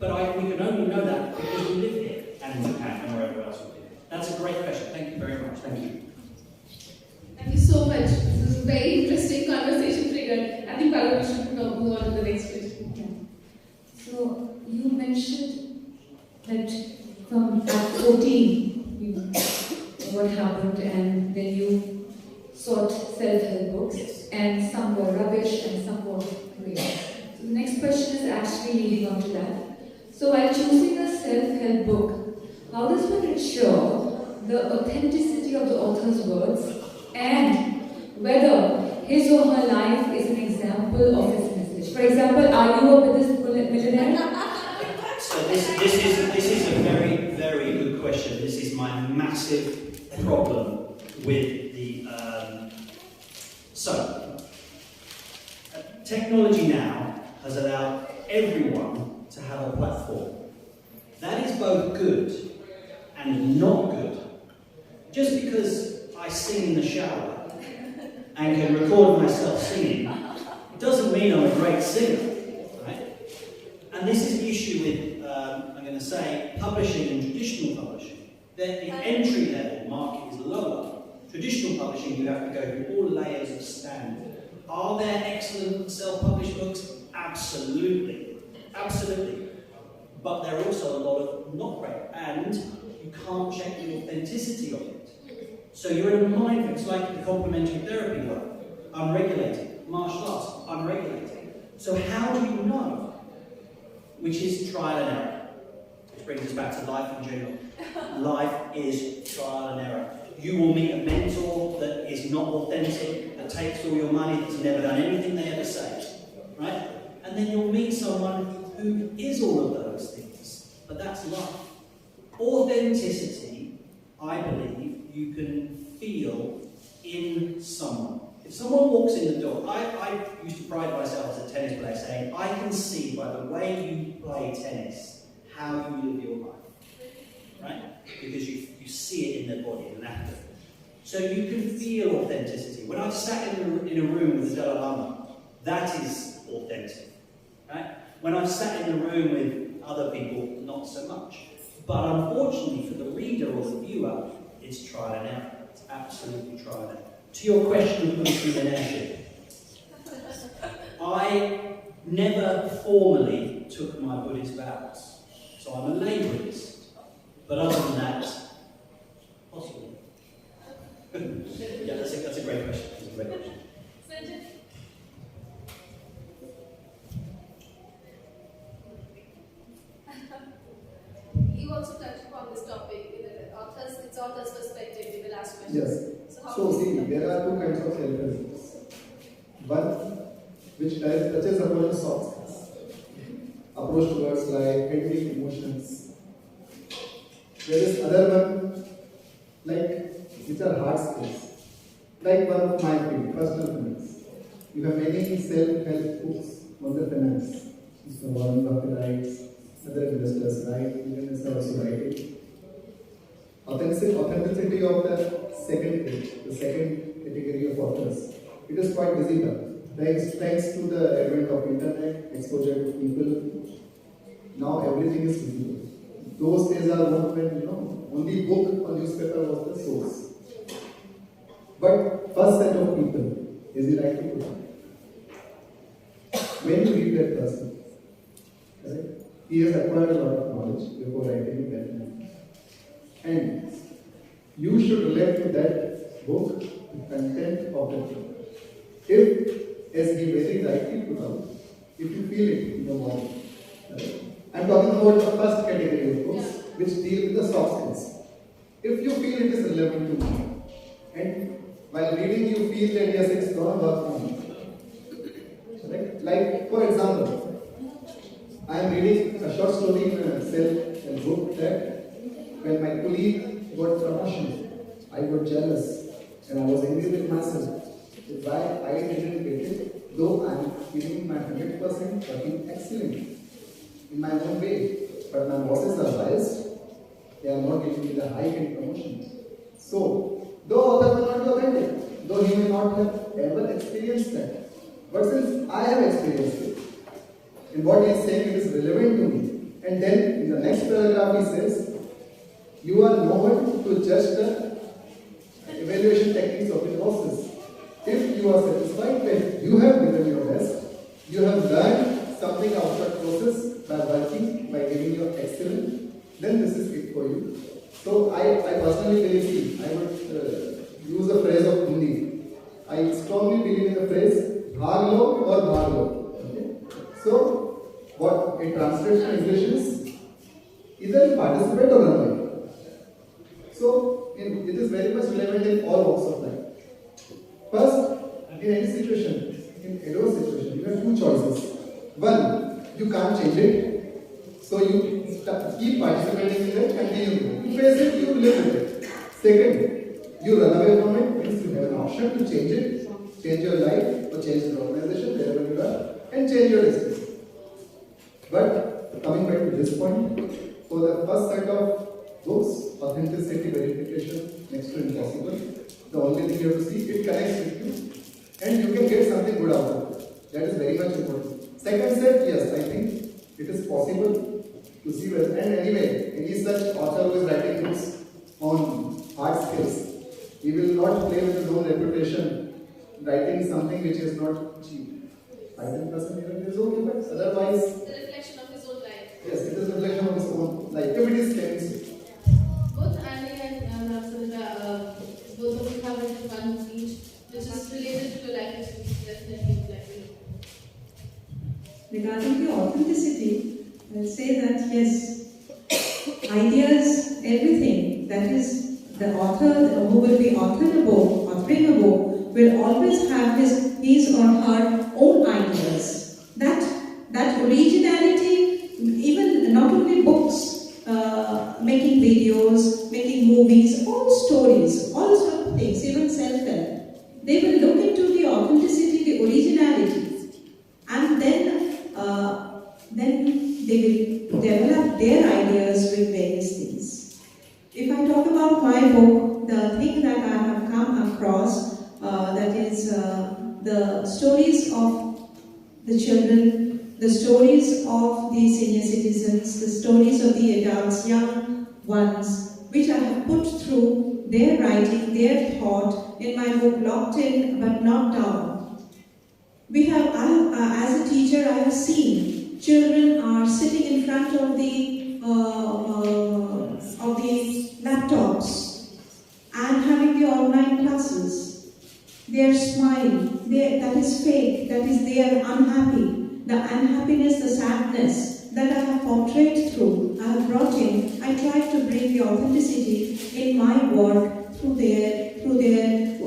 But we can only know that because we live here and in Japan and wherever else we live. That's a great question. Thank you very much. Thank you. Thank you so much. This is a very interesting conversation triggered. I think Paolo, we should move on to the next question. Yeah. So you mentioned that from at 14, what happened, and then you sought self-help books, Yes. and some were rubbish and some were great. So the next question is actually leading on to that. So while choosing a self-help book, how does one ensure the authenticity of the author's words and whether his or her life is an example of his message? For example, are you a Buddhist millionaire? So this is a very, very good question. This is my massive problem with the technology now has allowed everyone to have a platform. That is both good and not good. Just because I sing in the shower and can record myself singing, it doesn't mean I'm a great singer, right? And this is the issue with, I'm going to say, publishing and traditional publishing. The entry level market is lower. Traditional publishing, you have to go through all layers of standard. Are there excellent self-published books? Absolutely. Absolutely. But there are also a lot of not great, and you can't check the authenticity of it. So you're in a minefield. It's like the complementary therapy work. Unregulated. Martial arts. Unregulated. So how do you know? Which is trial and error. Which brings us back to life in general. Life is trial and error. You will meet a mentor that is not authentic, that takes all your money, that's never done anything they ever say. Right? And then you'll meet someone who is all of those things. But that's life. Authenticity, I believe, you can feel in someone. If someone walks in the door, I used to pride myself as a tennis player saying, I can see by the way you play tennis how you live your life. Right? Because you see it in their body, in an actor. So you can feel authenticity. When I've sat in a room with the Dalai Lama, that is authentic. Right? When I've sat in a room with other people, not so much. But unfortunately for the reader or the viewer, it's trial and error. It's absolutely trial and error. To your question of entrepreneurship, I never formally took my Buddhist vows. So I'm a lay Buddhist. But other than that, possibly. Yeah, that's a great question. That's a great question. You also touched upon this topic in its author's perspective in the last question. Yes. how So do you see, there are two kinds of self-help books. One which touches upon the soft skills, approach towards life, handling emotions. There is other one which are hard skills. Like one of my personal finance. You have many self-help books on the finance. So Warren Buffett writes, other investors write, millionaires are also writing. Authenticity of the second category of authors. It is quite visible. Thanks to the advent of internet, exposure to people, now everything is visible. Those days are not when, only book or newspaper was the source. But first set of people, is he likely to come? When you read that person, correct? He has acquired a lot of knowledge before writing that book. And you should relate to that book the content of the book. If, as he very rightly put out, if you feel it in your body. I'm talking about the first category of books, which deal with the soft skills. If you feel it is relevant to you, and while reading you feel that yes, it's not work for me. Like, for example, I am reading a short story in a self-help book that when my colleague got promotion, I got jealous and I was angry with myself. Why I didn't get it, though I am giving my 100% working excellently in my own way. But my bosses are biased, they are not giving me the high end promotion. So, though author will not be authentic, though he may not have ever experienced that. But since I have experienced it, and what he is saying it is relevant to me. And then in the next paragraph he says, you are no one to judge the evaluation techniques of the process. If you are satisfied that you have given your best, you have learned something out of that process by working, by giving your excellence, then this is it for you. So I personally believe, I would use a phrase of Hindi. I strongly believe in the phrase, bhag lo or bhag lo. Okay? So what it translates to English is, either you participate or run away. So it is very much relevant in all walks of life. First, in any situation, in adverse situation, you have two choices. One, you can't change it, so you keep participating in it, continue. You face it, you live with it. Second, you run away from it, means you have an option to change it, change your life or change the organization wherever you are, and change your destiny. But coming back to this point, for the first set of books, authenticity verification next to impossible. The only thing you have to see, it connects with you and you can get something good out of it. That is very much important. Second set, yes, I think it is possible to see well. And anyway, any such author who is writing books on hard skills, he will not play with his own reputation writing something which is not cheap. 5-10% even is okay, but otherwise, The reflection of his own life. yes, it is a reflection of his own life. If it is chemistry. Both Annie and Sandra, both of you have written one book each, which is related to your life experience, definitely would like to know. Regarding the authenticity, I'll say that yes, ideas, everything, that is, the author who will be authoring a book, will always have his or her own ideas. That originality, even not only books, making videos, making movies, all stories, all sorts of things, even self-help, they will look into the authenticity, the originality, and then they will develop their ideas with various things. If I talk about my book, the thing that I have come across, that is the stories of the children, the stories of the senior citizens, the stories of the adults, young ones, which I have put through their writing, their thought in my book, Locked In But Not Down. As a teacher, I have seen children are sitting in front of the laptops and having the online classes. They are smiling. That is fake. That is, they are unhappy. The unhappiness, the sadness that I have portrayed through, I have brought in. I tried to bring the authenticity in my work through their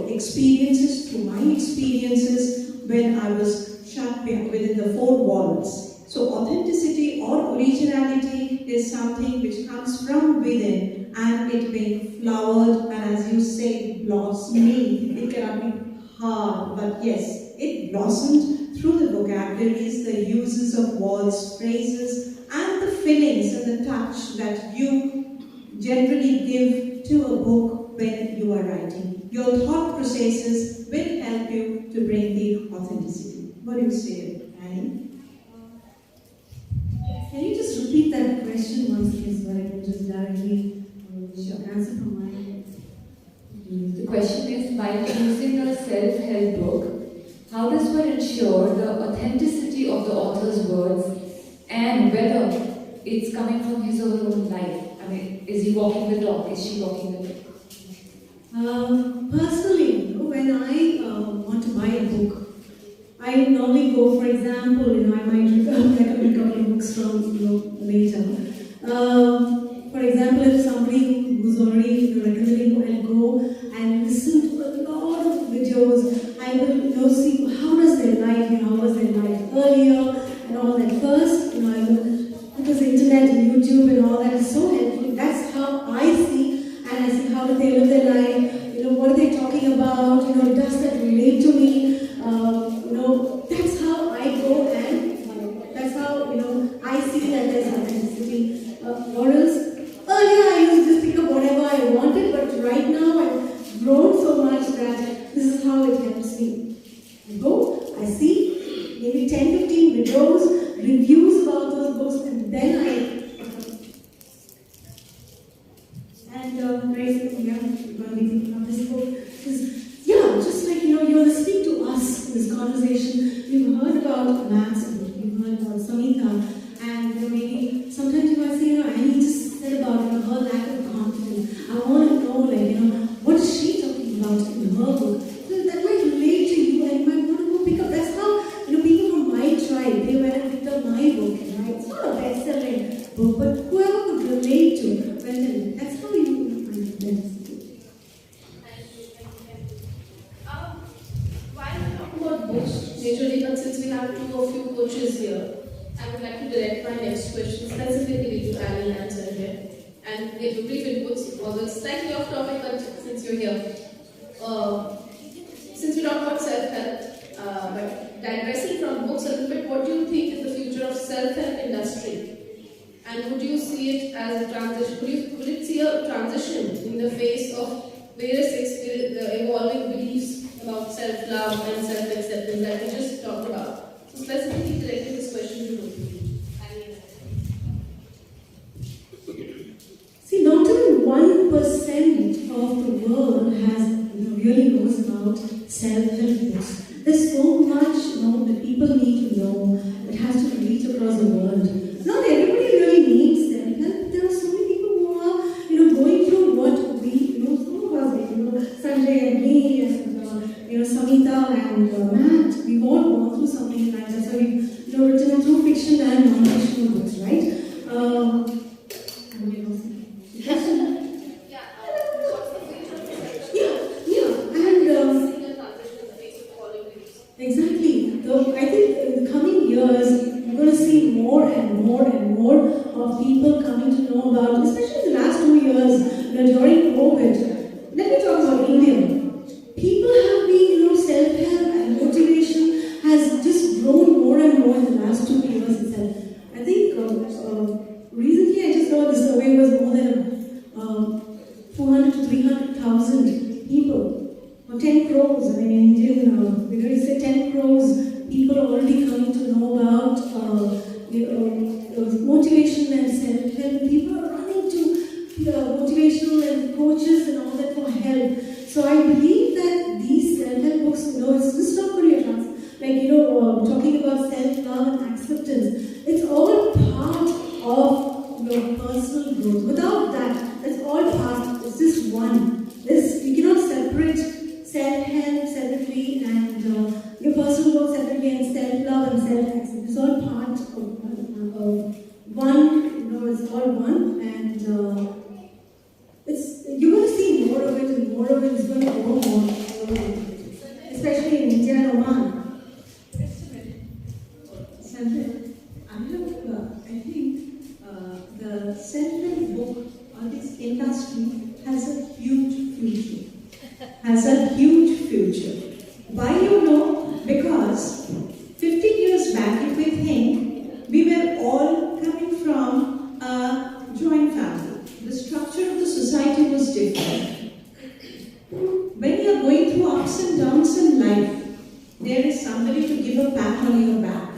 experiences, through my experiences when I was shut within the four walls. So authenticity or originality is something which comes from within, and it being flowered, and as you say, blossoming. It cannot be hard, but yes, it blossomed through the vocabularies, the uses of words, phrases, and the feelings and the touch that you generally give to a book when you are writing. Your thought processes will help you to bring the authenticity. What do you say, Annie? Can you just repeat that question once, please, so I can just directly answer from my end? The question is, by choosing a self-help book, how does one ensure the authenticity of the author's words and whether it's coming from his or her own life? I mean, is he walking the talk? Is she walking the talk? Personally, when I want to buy a book, I normally go, for example, I might recommend a couple of books from later. For example, if somebody who's already recommending, I'll go and listen to a lot of videos. I will see how does their life, how was their life earlier, and all that. First, I will, because the internet and YouTube and all that is so helpful. That's how I see, and I see how do they live their life. What are they talking about? Does that relate to me? That's how I go, and that's how I see that there's authenticity. What else? Earlier I used And guys, yeah, we're going to be thinking about this book. Because, yeah, just like, you're listening to us in this conversation, we've heard about Matt's book, we've heard about Samita, and maybe sometimes you might say, Annie just said about her lack of confidence. I want to know, what is she talking about in her book? So that might relate to you, and you might want to go pick up. That's how, people from my tribe, they went and picked up my book, right? It's not a best-selling book, but whoever could relate to it, well, that's how you find the best. While we talk about books, majorly, but since we have a few coaches here, I would like to direct my next question specifically to Annie and Sanjay. And it will be inputs, although it's slightly off topic, but since you're here. Since we talk about self-help, but digressing from books a little bit, what do you think is the future of self-help industry? And would you see it as a transition? Would it see a transition in the face of various evolving beliefs about self-love and self-acceptance that we just talked about? So specifically directing this question to you. See, not even 1% of the world has really knows about self-help books. There's so much that people need to know that has to reach across the world. Not everybody really needs self-help. There are so many people who are going through what we some of us, Sanjay and me and Samita and Matt, we've all gone through something like that. So we've written through fiction and non-fictional books, right? Exactly. So I think in the coming years, we're going to see more and more and more of people coming to know about, especially in the last 2 years, during COVID. Let me talk about India. People have been, self-help and motivation has just grown more and more in the last 2 years itself. I think recently I just saw the survey was more than 400 to 300,000 people. Or 10 crores, in Indian, we already say 10 crores people are already coming to know about motivation and self-help. People are running to motivational and coaches and all that for help. So I believe that these self-help books, it's just not going to be a chance. Talking about self-love and acceptance, it's all part of your personal growth. Without that, it's all part, it's just one. You cannot separate self-help separately and your personal growth separately and self-love and self-acceptance. It's all part of one, it's all one, and you're going to see more of it, and more of it is going to grow more, especially in India and Oman. Sanjay, I think the self-help book or this industry has a huge future. Why because 50 years back, if we think, we were all coming from a joint family. The structure of the society was different. When you are going through ups and downs in life, there is somebody to give a pat on your back.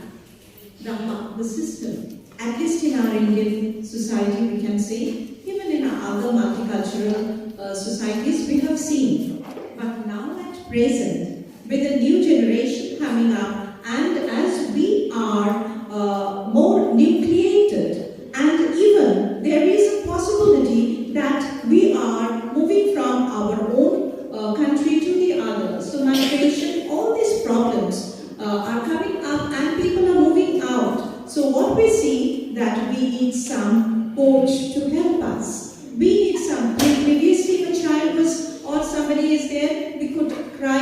The system, at least in our Indian society, we can say, even in our other multicultural societies, we have seen. But now at present, with a new generation coming up, and as we are more nucleated, and even there is a possibility that we are moving from our own country to the other. So migration, all these problems are coming up and people are moving out. So what we see that we need some coach to help us. We need some, previously a child was, or somebody is there, we could cry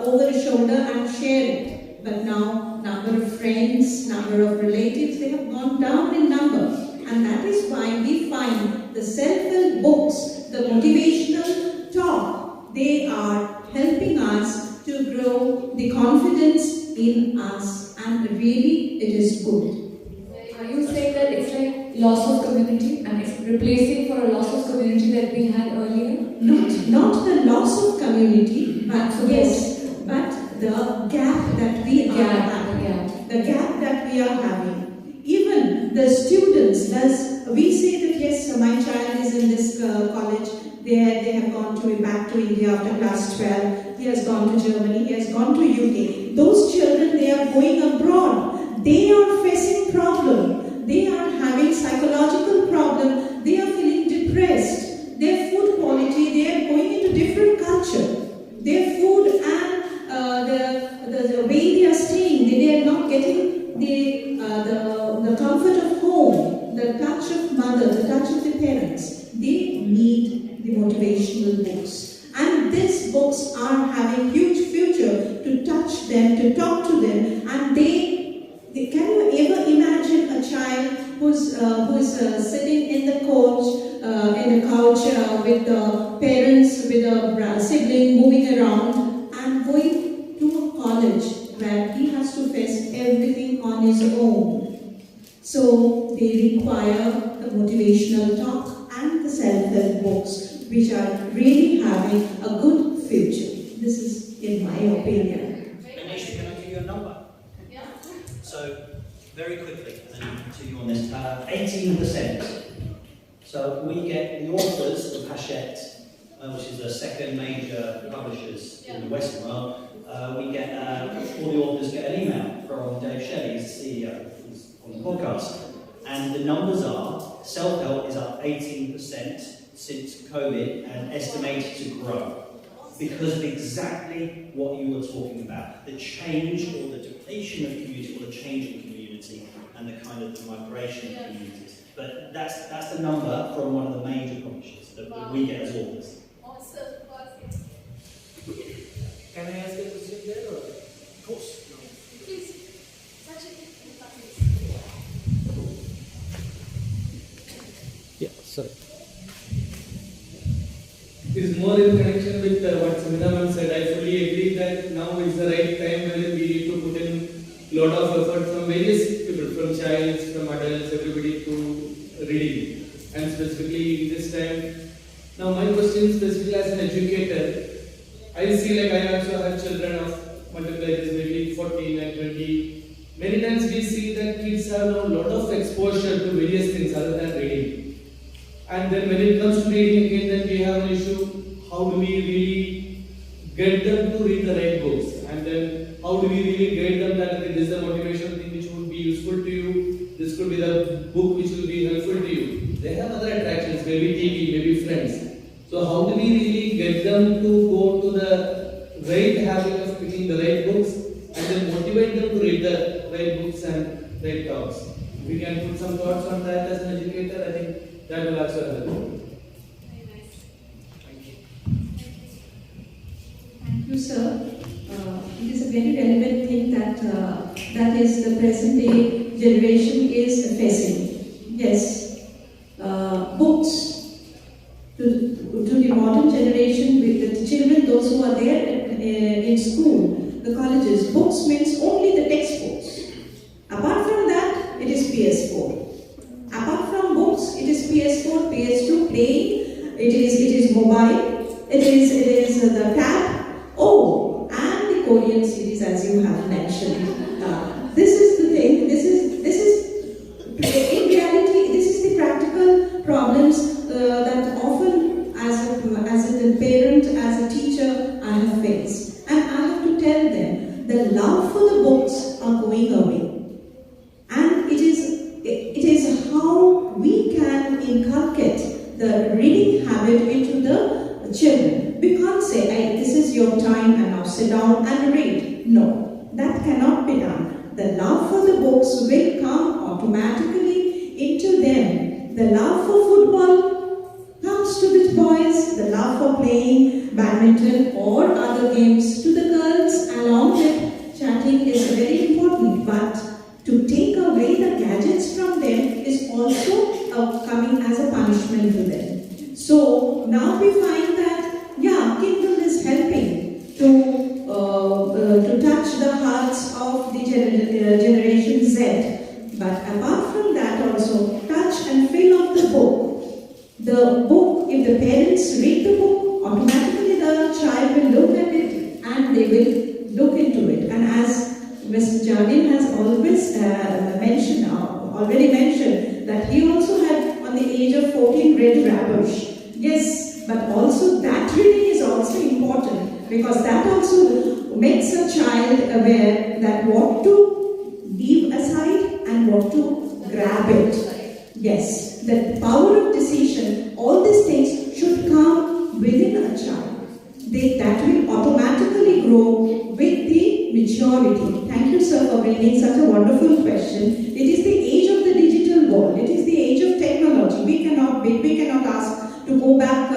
over the shoulder and share it. But now, number of friends, number of relatives, they have gone down in number. And that is why we find the self-help books, the motivational talk, they are helping us to grow the confidence in us, and really it is good. Are you saying that it's like loss of community and it's replacing for a loss of community that we had earlier? Not the loss of community, but yes, but the gap that we are having. The gap that we are having. Even the students, as we say that yes, my child is in this college college. They have gone back to India after class 12. He has gone to Germany. He has gone to UK. Those children, they are going abroad. They are facing problem. They are having psychological problem. They are feeling depressed. Their food quality, they are going into different culture. Their food and the way they are staying, they are not getting the comfort of home, the touch of mother, the touch of the parents. They need the motivational books. And these books are having huge future to touch them, to talk to them, and can you ever imagine a child who's sitting in the couch with the parents, with a sibling moving around and going to a college where he has to face everything on his own. So they require the motivational talk and the self-help books, which are really having a good future. This is in my opinion. Anisha, can I give you a number? Yeah. So, very quickly, and then I'll continue on this. 18%. So we get the authors of Hachette, which is the second major publishers in the Western world. We get all the authors get an email from Dave Shelley, who's the CEO, who's on the podcast, and the numbers are self-help is up 18% since COVID and estimated to grow. Because of exactly what you were talking about, the change or the depletion of community or the change in community and the kind of the migration of communities. But that's the number from one of the major publishers that we get as authors. Awesome. Can I ask a question there? Or? Of course. Please. Yeah, sorry. It is more in connection with what Samina ma'am said. I fully agree that now is the right time when we need to put in lot of effort from various people, from childs, from adults, everybody to reading. And specifically in this time, now my question specifically as an educator, I see like I also have children of multiple ages, maybe 14 and 20. Many times we see that kids have now a lot of exposure to various things other than reading. And then when it comes to reading again, then we have an issue, how do we really get them to read the right books? And then how do we really guide them that okay, this is a motivational thing which would be useful to you, this could be the book which will be helpful to you. They have other attractions, maybe TV, maybe friends. So how do we really get them to go to the right habit of picking the right books and then motivate them to read the right books and right talks? If we can put some thoughts on that as an educator, I think that will also help. Very nice. Thank you. Thank you, sir. It is a very relevant thing that is the present day generation is facing. Yes, books to the modern generation with the children, those who are there in school, the colleges, books means only the textbooks. Apart from that, it is PS4. Apart from books, it is PS4, PS2, playing. It is mobile. It is the tab. Oh, and the Korean series, as you have mentioned. This is the thing. This is in reality. This is the practical problems that often, as a parent, as a teacher, I have faced, and I have to tell them the love for the books are going away, and it is how we can inculcate the reading habit into the children. We can't say, hey, this is your time and now sit down and read. No, that cannot be done. The love for the books will come automatically into them. The love for football comes to the boys, the love for playing badminton or other games to the girls, along with chatting is very important. But to take away the gadgets from them is also coming as a punishment to them. So now we find that, yeah, Kindle is helping to touch the hearts of the Generation Z. But apart from that also, touch and feel of the book. The book, if the parents read the book, automatically the child will look at it and they will look into it. And as Mr. Jardin has always already mentioned that he also had, on the age of 14, read Rabush. Yes, but also that reading is also important, because that also makes a child aware that what to leave aside and what to grab it. Yes, the power of decision, all these things should come within a child. That will automatically grow with the maturity. Thank you, sir, for bringing such a wonderful question. It is the age of the digital world. It is the age of technology. We cannot ask to go back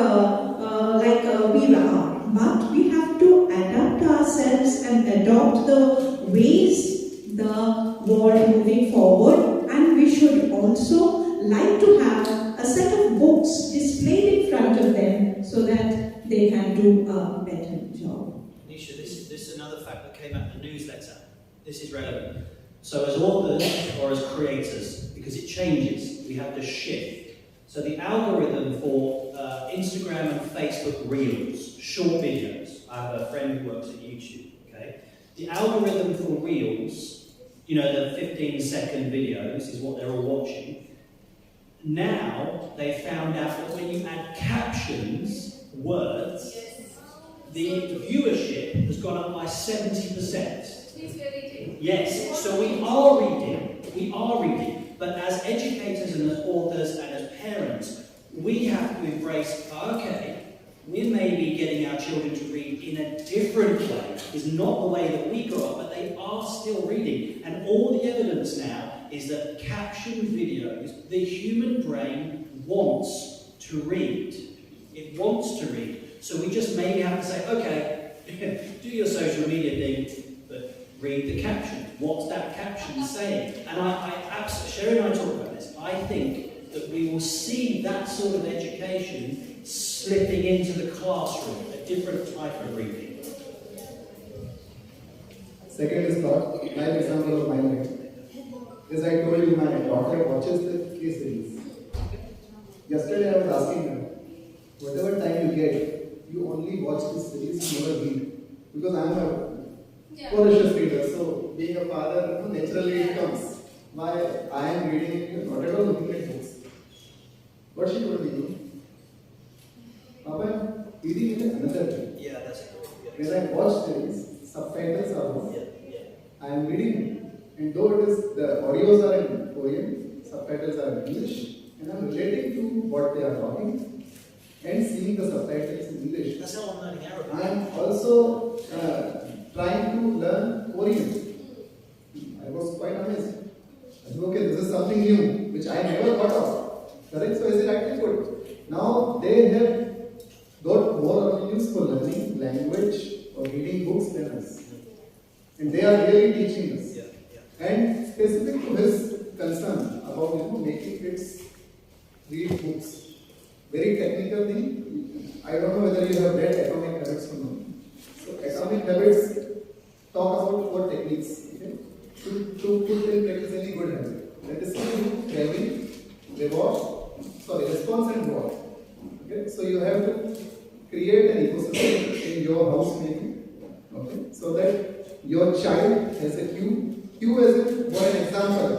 like we were, but we have to adapt ourselves and adopt the ways the world moving forward. And we should also like to have a set of books displayed in front of them so that they can do a better job. Nisha, this is another fact that came out in the newsletter. This is relevant. So as authors or as creators, because it changes, we have to shift. So the algorithm for Instagram and Facebook Reels, short videos. I have a friend who works at YouTube, okay? The algorithm for Reels, you know, the 15-second videos is what they're all watching. Now, they found out that when you add captions, words, the viewership has gone up by 70%. Yes, so we are reading, but as educators and as authors and as parents, we have to embrace, okay, we may be getting our children to read in a different way. It's not the way that we grew up, but they are still reading. And all the evidence now is that captioned videos, the human brain wants to read. It wants to read. So we just maybe have to say, okay, do your social media thing, but read the caption. What's that caption saying? And I absolutely, Sherry and I talk about this, I think that we will see that sort of education slipping into the classroom, a different type of reading. Second is thought, live example of my life. As I told you, my daughter watches the K-series. Yesterday I was asking her, whatever time you get, you only watch this series, you never read. Because I am a voracious reader, so being a father, naturally it comes. Why I am reading, not at all looking at books. What she told me, Papa, reading is another thing. Yeah, that's it. Yeah. When I watch series, subtitles are on. I am reading. And though it is, the audios are in Korean, subtitles are in English, and I am relating to what they are talking and seeing the subtitles in English. That's how I'm learning Arabic. I am also trying to learn Korean. I was quite amazed. I said, okay, this is something new, which I never thought of. Correct? So is it actually good? Now they have got more useful learning language or reading books than us. And they are really teaching us. And specific to his concern about making kids read books, very technical thing. I don't know whether you have read Atomic Habits or not. So Atomic Habits talk about 4 techniques, okay, to put in practice any good habit. That is craving, response and reward. Okay, so you have to create an ecosystem in your house maybe, okay, so that your child has a cue. Cue as in, for an example,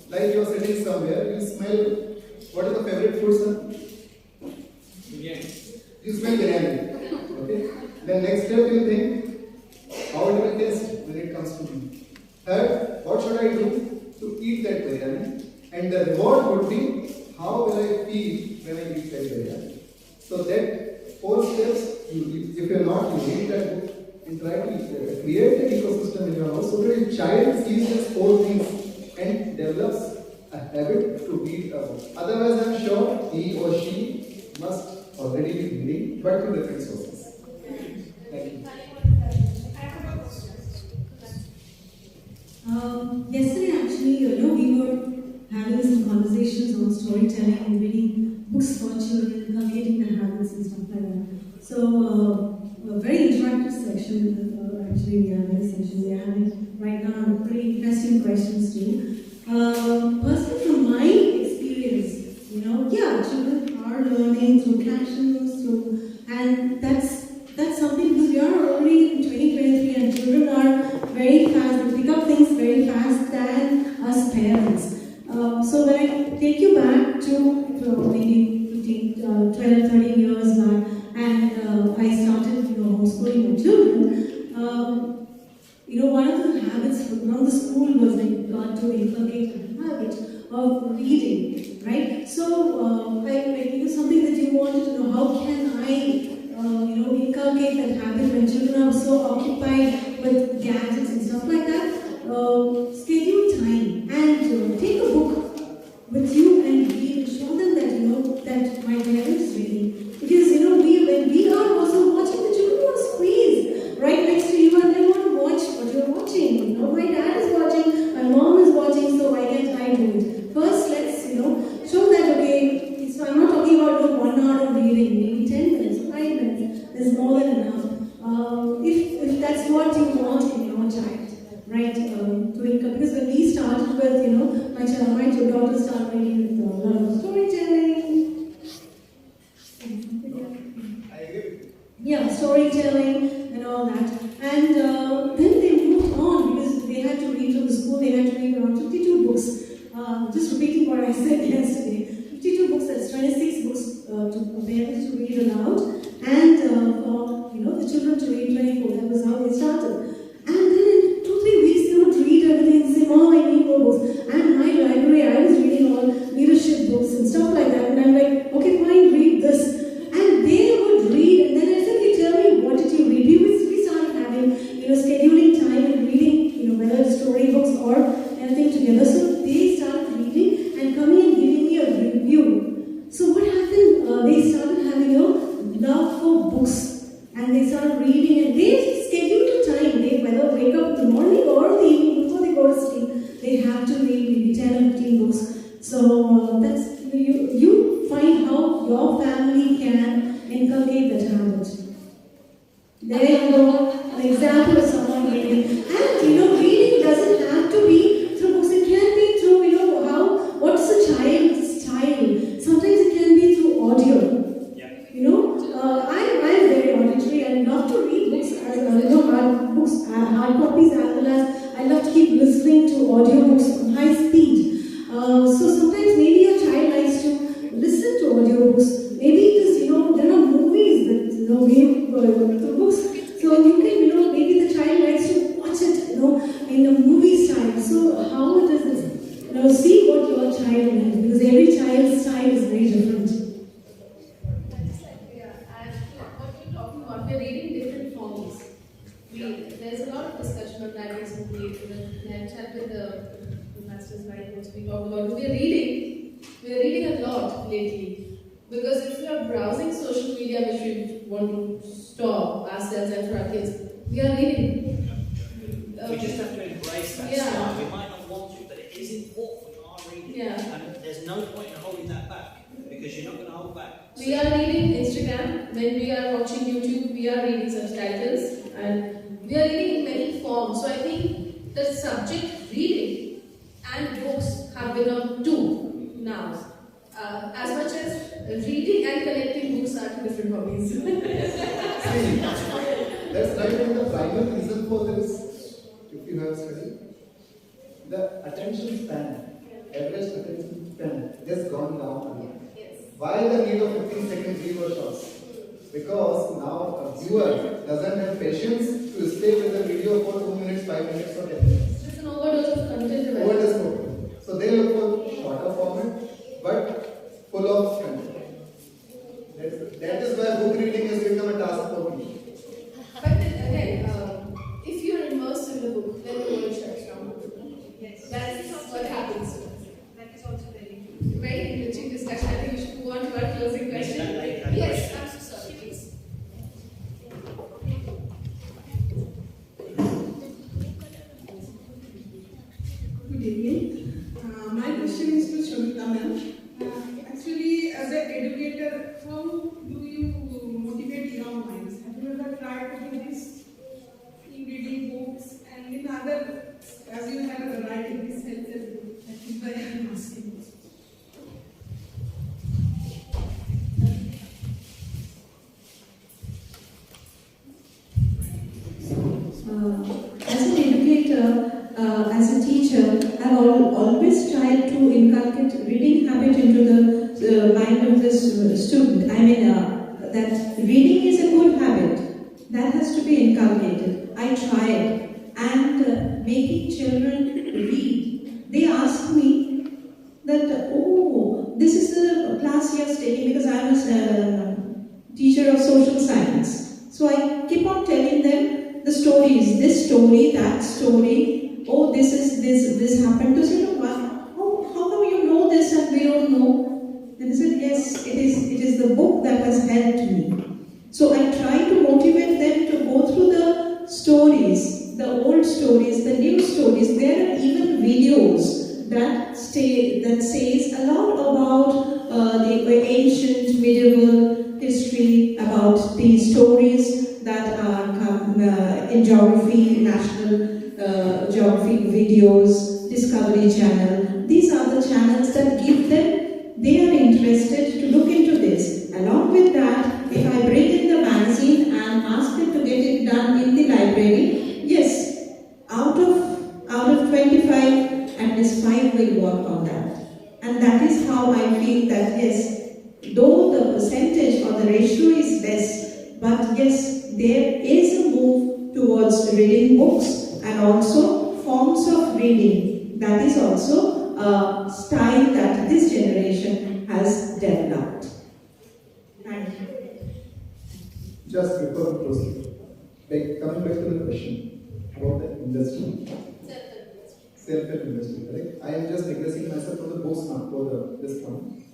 like you are sitting somewhere, you smell, what is the favorite food, sir? Biryani. You smell biryani. Okay? Then next step you think, how it will taste when it comes to me. Third, what should I do to eat that biryani? And the reward would be, how will I feel when I eat that biryani? So that 4 steps, if you are not, you read that book and try to create an ecosystem in your house so that your child sees these 4 things and develops a habit to read a book. Otherwise, I am sure he or she must already be reading, but to different sources. Thank you. Yesterday, actually, we were having some conversations on storytelling and reading books for children, cultivating their habits and stuff like that. So, a very interactive session, actually, session we are having right now, pretty interesting questions too. Personally, from my experience, children are learning through captions, and that's something because we are already in 2023 and children are very fast, they pick up things very fast than us parents. So when I take you back to maybe 12, 13 inculcate a habit of reading, right? So, something that you wanted to know, how can I inculcate that habit when children are so occupied with gadgets and stuff like that? Schedule time and take a book with you and read and show them that that my parent is reading. Because when we are also watching, the children want to squeeze right next to you and they want to watch what you're watching. My dad is watching, my mom is watching, so why can't I do it? First, let's show that so I'm not talking about 1 hour of reading, maybe 10 minutes, 5 minutes. There's more than enough. If that's what you want in your child, right? Because when we started with, my daughter started reading with a lot of storytelling. I agree. Yeah, storytelling and all that. And then they moved on because they had to read from the school, they had to read around 52 books. Just repeating what I said yesterday. 52 books, that's 26 books to parents to read aloud. And for the children to read 24. That was how they started. And then in 2-3 weeks they would read everything and say, Mom, I need more books. And my library, I was reading all leadership books and stuff like that. And I'm like, okay, fine, read this. And they would read, and then I said, okay, tell me, what did you read? We started having, scheduling time and reading, whether it's storybooks or anything together. So they started reading and coming and giving me a review. So what happened? They started having a love for books. And they started reading, and they scheduled a time. They whether wake up in the morning or the evening before they go to sleep, they have to read maybe 10 or 15 books. So that's you find how your family can inculcate that habit. There you go, an example of someone reading. And reading doesn't have to be through books. It can be through what's a child's style. Sometimes it can be through audio. I'm very auditory. I love to read books, hard copies, as well as I love to keep listening to audiobooks on high speed. So sometimes maybe your child likes to listen to audiobooks. Maybe it is, there are movies that, through books. So you can, maybe the child likes to watch it, in a movie style. So how it is, see what your child likes, because every child's style is very different. We're reading different forms. There's a lot of discussion on that recently. I chat with the master's right notes. We talked about we're reading a lot lately. Because if we are browsing social media, which we want to stop ourselves and for our kids, we are reading. We just have to embrace that style. We might not want to, but it is important. We are reading. Yeah. And there's no point in holding that back. Because you're not going to hold back. We are reading Instagram. When we are watching YouTube, we are reading subtitles. And we are reading in many forms. So I think the subject reading and books have become two now. As much as reading and collecting books are two different hobbies. See, let's try to the primary reason for this, if you have studied. The attention span, average attention span has gone down. Why the need of 15-second video shots? Because now a viewer doesn't have patience to stay with the video for 2 minutes, 5 minutes, or 10 minutes. It's an overdose of content. Overdose of content. So they look for shorter format, but full of content. That is why book reading has become a task for me. But then again, if you're immersed in the book, then the world shuts down. Yes. That's what happens. That is also very enriching discussion. I think we should move on to our closing question. Yes, I'm so sorry, please. Good evening. My question is to Shobita ma'am. Actually, as an educator, how do you motivate young minds? Have you ever tried to do this in reading books and in other, as you have a variety, this helps you? That is why I am asking this. As an educator, as a teacher, I've always tried to inculcate reading habit into the mind of this student. I mean, that reading is a good habit. That has to be inculcated. I tried. And making children read they asked me that, oh, this is the class you are taking, because I was a teacher of social science. So I keep on telling them the stories, this story, that story, oh, this happened to say, how come you know this and we don't know? And they said, yes, it is the book that has helped me. So I try to motivate them to go through the stories, the old stories, the new stories. There are even videos that says a lot about the ancient medieval history, about the stories that are in geography, national geography videos, Discovery Channel. These are the channels that give them, they are interested to look into this. Along with that, if I bring in the magazine and ask them to get it done in the library, yes, out of 25, at least 5 will work on that. And that is how I feel that yes, though the percentage or the ratio is less, but yes, there is a move towards reading books and also forms of reading. That is also a style that this generation has developed. Thank you. Just before we proceed, coming back to the question about the industry. Self-help industry, correct? I am just digressing myself from the books now for this point.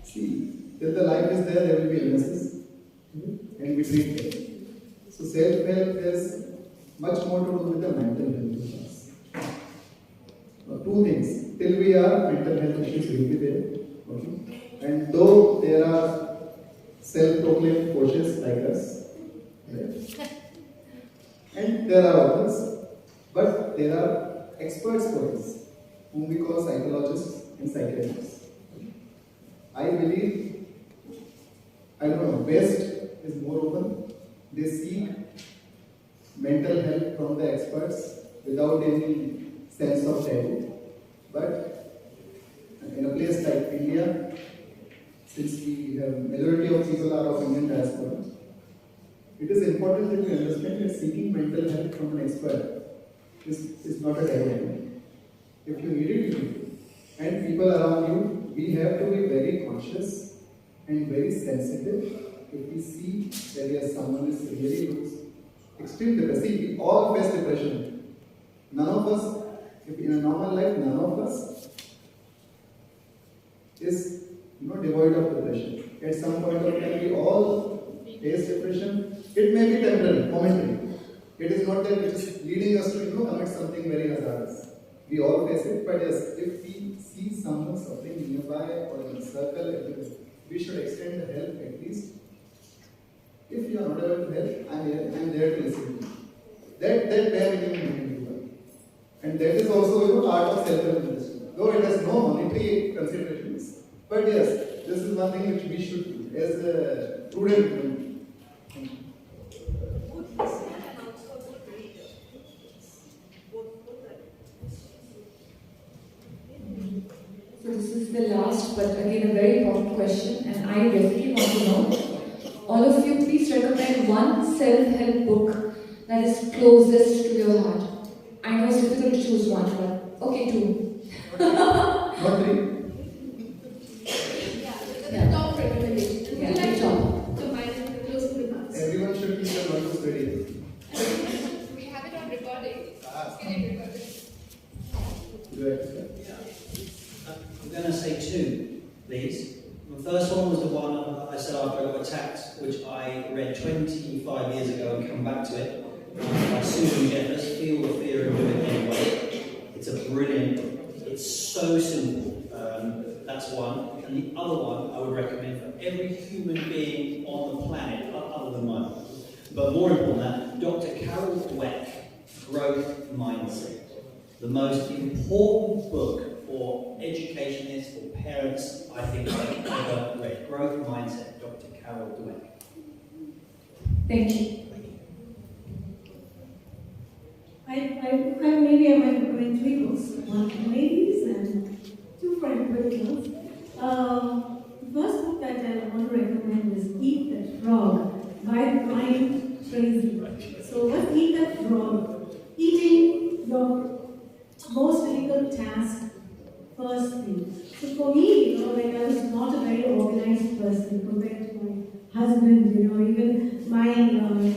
See, till the life is there will be illnesses, and we treat them. So self-help is much more to do with the mental health issues. Two things. Till we are, mental health issues will be there. Okay? And though there are self-proclaimed coaches like us, right? And there are others, but there are experts for this, whom we call psychologists and psychiatrists. I believe, I don't know, West is more open. They seek mental health from the experts without any sense of taboo. But in a place like India, since we have majority of people are of Indian diaspora, it is important that we understand that seeking mental health from an expert is not a taboo. If you need it, you need it. And people around you, we have to be very conscious and very sensitive if we see that yes, someone is really looks extreme depression. See, we all face depression. None of us, if in a normal life, none of us is devoid of depression. At some point of time, we all face depression. It may be temporary, momentary. It is not that it is leading us to commit something very hazardous. We all face it, but yes, if we see someone suffering nearby or in a circle, we should extend the help at least. If you are not able to help, I am there to listen to you. That bare minimum you can do. And that is also part of self-help industry. Though it has no monetary considerations, but yes, this is one thing which we should do as a prudent human. So this is the last, but again a very important question, and I definitely want to know. All of you, please recommend one self-help book that is closest to your heart. I know it's difficult to choose one, but okay, 2. Not 3. The top recommendation. Would you like top. to combine it with closing remarks? Everyone should keep their notebooks ready. We have it on recording. Can you record it? I'm going to say 2, please. The first one was the one I said after I got attacked, which I read 25 years ago and come back to it. By Susan Jeffers, Feel the Fear and Do It Anyway. It's a brilliant book. It's so simple. That's one. And the other one I would recommend for every human being on the planet, other than mine. But more important than that, Dr. Carol Dweck, Growth Mindset. The most important book for educationists, for parents, I think I've ever read. Growth Mindset, Dr. Carol Dweck. Thank you. Maybe I might recommend 3 books, 1 for ladies and 2 for everybody else. The first book that I want to recommend is Eat That Frog by Brian Tracy. So what's Eat That Frog? Eating your most difficult task first thing. So for me, like I was not a very organized person compared to my husband, even my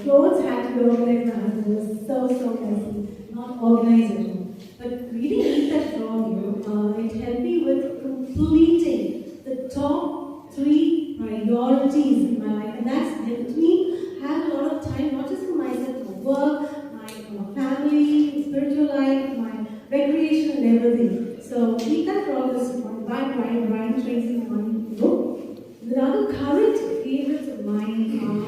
clothes had to be organized. My husband was so messy, not organized at all. But reading Eat That Frog, it helped me with completing the top 3 priorities in my life, and that's helped me have a lot of time, not just for myself, my work, my family, spiritual life, my recreation and everything. So Eat That Frog is by Brian Tracy's one book. The other current favorites of mine are,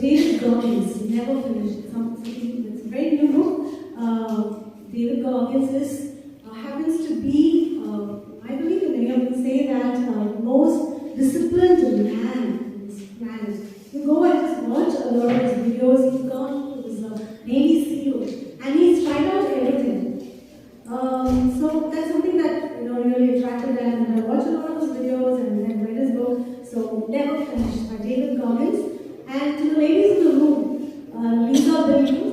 David Goggins. Never finished something that's a very new book. David Goggins happens to be, I believe many of them say that most disciplined man on this planet. You go and just watch a lot of his videos. He's gone to this Navy SEAL, and he's tried out everything. So that's something that really attracted them, and I watched a lot of his videos and then read his book. So Never Finished by David Goggins. And to the ladies in the room, Lisa Bilton,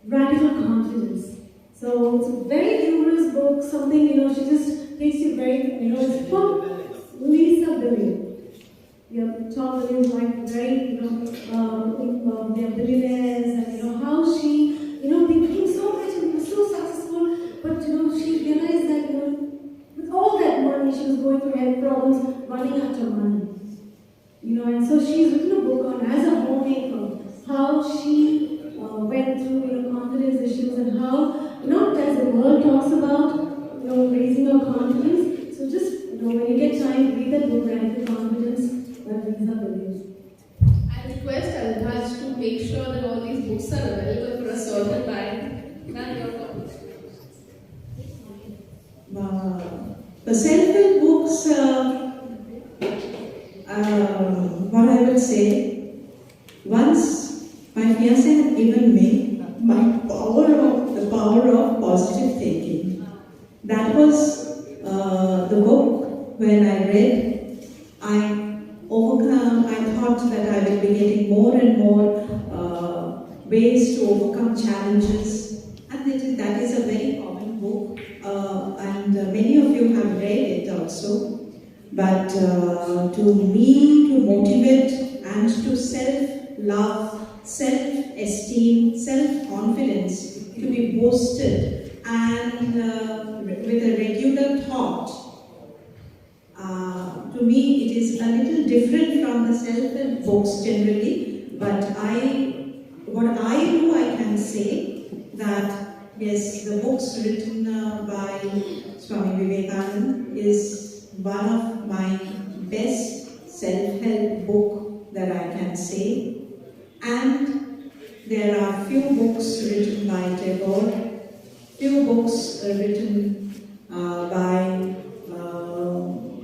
Radical Confidence. So it's a very humorous book, something, she just takes you very, it's from Lisa Billion. Tom Williams' wife, very, they're billionaires, and how she, they became so much and they were so successful, but she realized that, with all that money, she was going through health problems, running after money. And so she's written a book on, as a homemaker, how she went through, confidence issues and how, not as the world talks about, raising your confidence. So just, when you get time, read that book, Radical Confidence, by Lisa Billion. I request Alhaj to make sure that all these books are available for us all to buy. Now your copy. The self-help books, what I would say, once my fiancé had given me the power of positive thinking. That was the book when I read. I thought that I will be getting more and more ways to overcome challenges, and that is a very common book, and many of you have read it also. But to me, to motivate and to self-love, self-esteem, self-confidence, to be boosted, and with a regular thought, to me it is a little different from the self-help books generally. But what I do, I can say that yes, the books written by Swami Vivekananda is one of my best self-help book that I can say. And there are few books written by Tagore, few books written by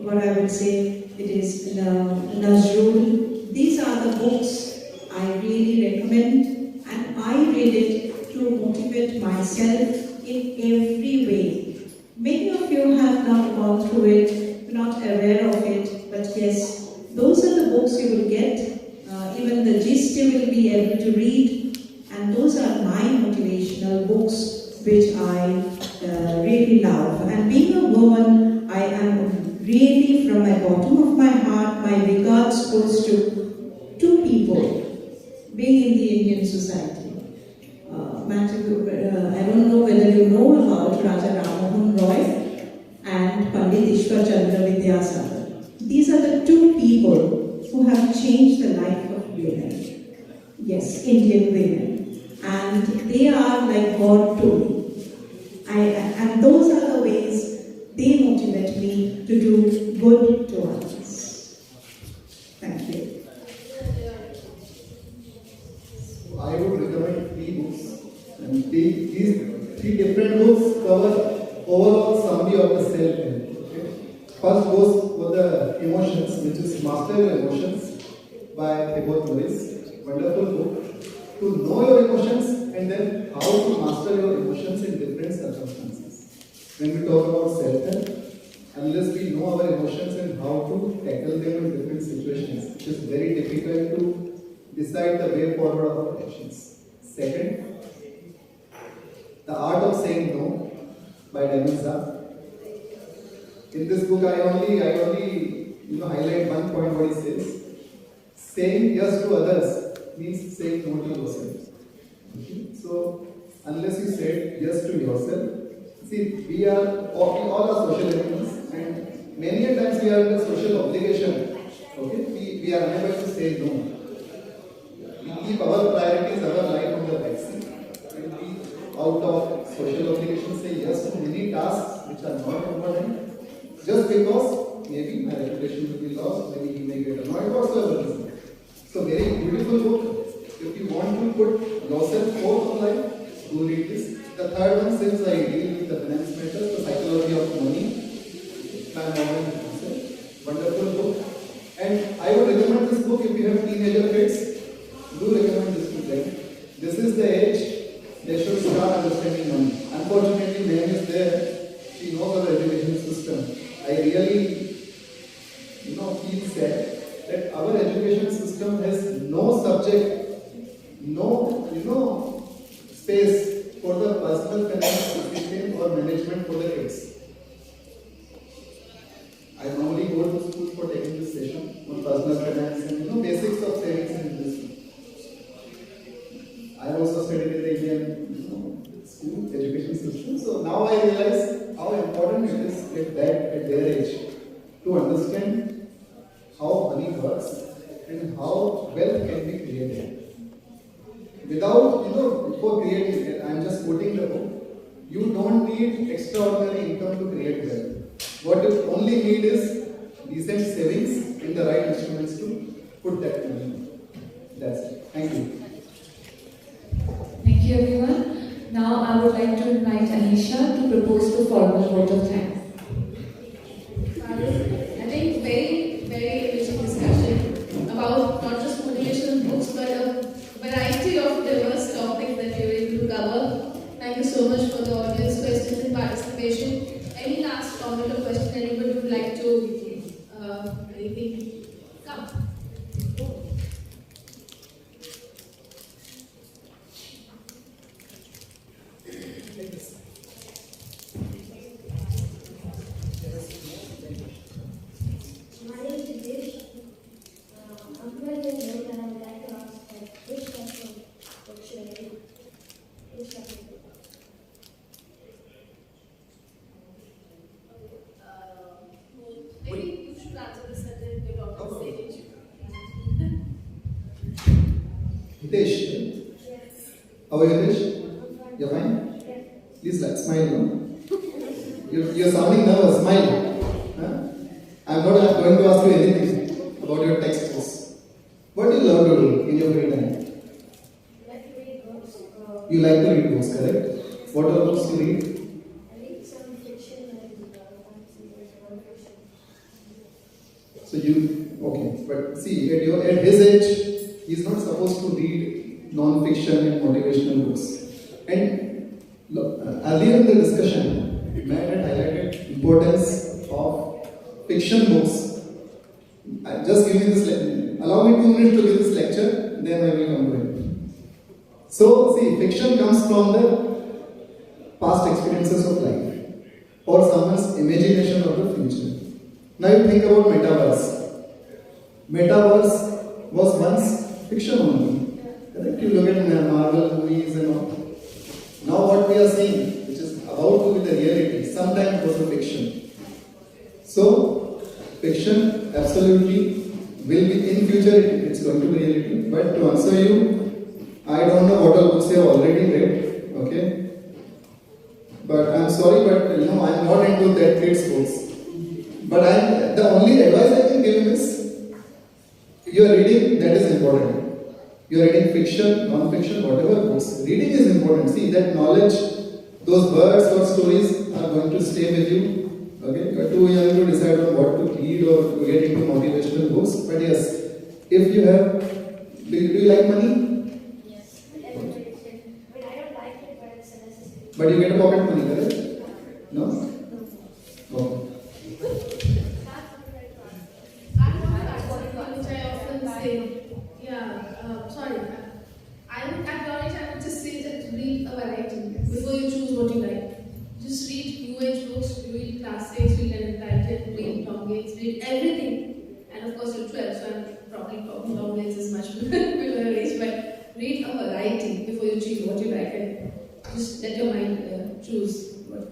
what I would say it is Nazrul. These are the books I really recommend, and I read it to motivate myself in every way. Many of you have not gone through it, not aware of it, but yes, those are the books you will get. Even the gist you will be able to read, and those are my motivational books which I really love. And being a woman, I am really, from my bottom of my heart, my regards goes to two people being in the Indian society. I don't know whether you know about Raja Rammohan Roy and Pandit Ishwar Chandra Vidyasagar. These are the two people who have changed the life of women. Yes, Indian women. And they are like God to me. And those are the ways they motivate me to do good to others. Thank you. I would recommend 3 books. And these 3 different books cover overall summary of the self-help. Okay? First goes for the emotions, which is Master Your Emotions by Tagore Morris. Wonderful book. To know your emotions and then how to master your emotions in different circumstances. When we talk about self-help, unless we know our emotions and how to tackle them in different situations, it is very difficult to decide the way forward of our actions. Second, the The Art of Saying No by Demenza. In this book, I only highlight one point what he says. Saying yes to others means saying no to yourself. Okay? So, unless you say yes to yourself, see, we all are social animals, and many a times we are in a social obligation. Okay, we are unable to say no. We keep our priorities, our life on the backseat, and we, out of social obligations, say yes to many tasks which are not important, just because maybe my reputation will be lost, maybe he may get annoyed, whatsoever reason. So, very beautiful book. If you want to put yourself forth on life, do read this. The third one, since I deal with the finance matters, The Psychology of Money, by Morgan Housel. Wonderful book. And I would recommend this book if you have teenager kids. Do recommend this to them. This is the age they should start understanding money. Unfortunately, Ma'am is there. She knows our education system. I really, feel sad that our education system has no subject, no, space for the personal finance discipline or management for the kids. I normally go to school for taking this session on personal finance and basics of savings and investment. I also studied in the Indian school education system, so now I realize how important it is at their age to understand how money works and how wealth can be created. Without, for creating it, I am just quoting the book, you don't need extraordinary income to create wealth. What you only need is decent savings and the right instruments to put that money. That's it. Thank you. Thank you, everyone. Now I would like to invite Anisha to propose the formal vote of thanks. I think very, very enriching discussion about not just motivational books but a variety of diverse topics that we were able to cover. Thank you so much for the audience questions and participation. Any last comment or question anybody would like to anything? Come. My name is Dinesh. I'm 12 years old and I would like to ask which type of book should I read? Which type of book? Maybe you should answer this and then get on the stage. Hitesh, Yes. how are you, Hitesh? You're fine? Yes. Please smile, no? You're sounding nervous, smile. Huh? I'm not going to ask you anything about your textbooks. What do you love to do in your free time? I like to read books. You like to read books, correct? What are books you read? I read some fiction and fantasy and non-fiction. So okay, but see, at his age, he's not supposed to read non-fiction and motivational books. And earlier in the discussion, Matt had highlighted importance of fiction books. Just give me this. Allow me 2 minutes to give this lecture, then I will come to it. So, see, fiction comes from the past experiences of life or someone's imagination of the future. Now you think about metaverse. Metaverse was once fiction only. Correct? You look at Marvel movies and all. Now what we are seeing, which is about to be the reality, sometimes was a fiction. So, fiction absolutely will be in future, it's going to be reality. But to answer you, I don't know what all books you have already read, okay? But I'm sorry, but I'm not into that kids books. But the only advice I can give you is, you are reading, that is important. You are reading fiction, non-fiction, whatever books. Reading is important. See, that knowledge, those words or stories are going to stay with you. Okay, you are too young to decide on what to read or to get into motivational books. But yes, if you have, do you like money? Yes. Everybody said, I don't like it, but it's a necessity. But you get a pocket money, correct? No? Okay. I want to add something which I often say. Yeah, sorry. I would acknowledge, I would just say that read a variety. before you choose what you like. Just read new age books, read classics, read entertainment, read long-gates, read everything. And of course, you're 12, so I'm probably talking long-gates is much below age, but read a variety before you choose what you like and just let your mind choose what.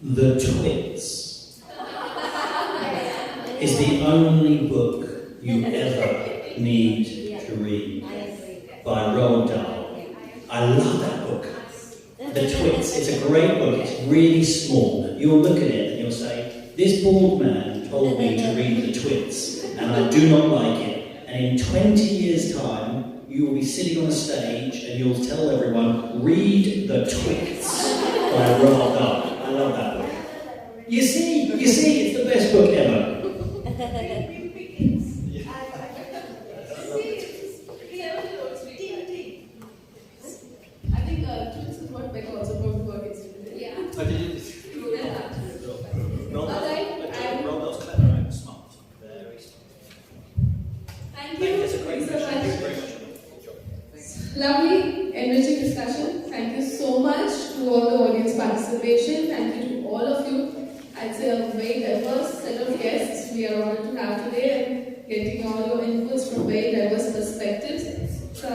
The Twits is the only book you ever need to read, by Roald Dahl. I love that book. The Twits. It's a great book. It's really small. You'll look at it and you'll say, this bald man told me to read The Twits, and I do not like it. And in 20 years' time, you will be sitting on a stage and you'll tell everyone, read The Twits by Roald Dahl. I love that book. You see, it's the best book ever. I think Twits is what Becca also brought to work yesterday. Yeah. Roald Dahl's clever and smart. Very smart. Thank you. It's a great Lovely, enriching discussion. Thank you so much to all the audience participation. Thank you to all of you. I'd say a very diverse set of guests we are honored to have today and getting all your inputs from very diverse perspectives. So,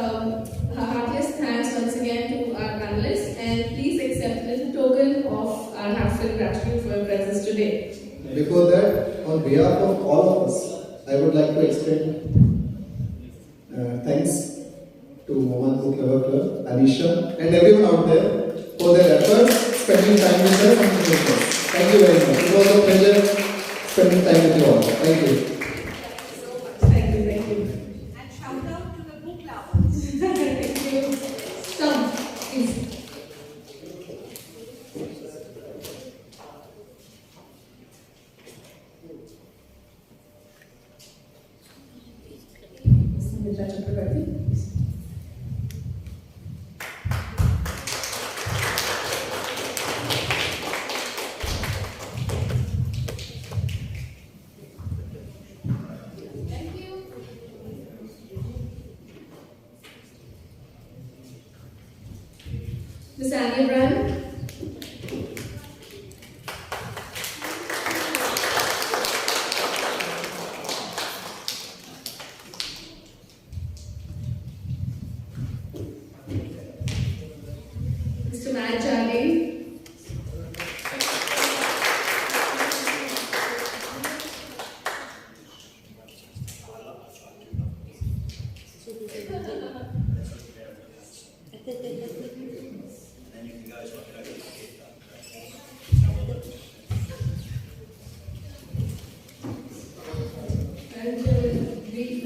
our heartiest thanks once again to our panelists, and please accept a little token of our heartfelt gratitude for your presence today. Before that, on behalf of all of us, I would like to extend thanks to Women Book Lover Club, Anisha, and everyone out there for their efforts, spending time with us and with us. Thank you very much. It was a pleasure spending time with you all. Thank you. Thank you. And shout out to the book lovers. Thank you. Tom, please. Ms. Annie Brand. Mr. Matt Jardine. And we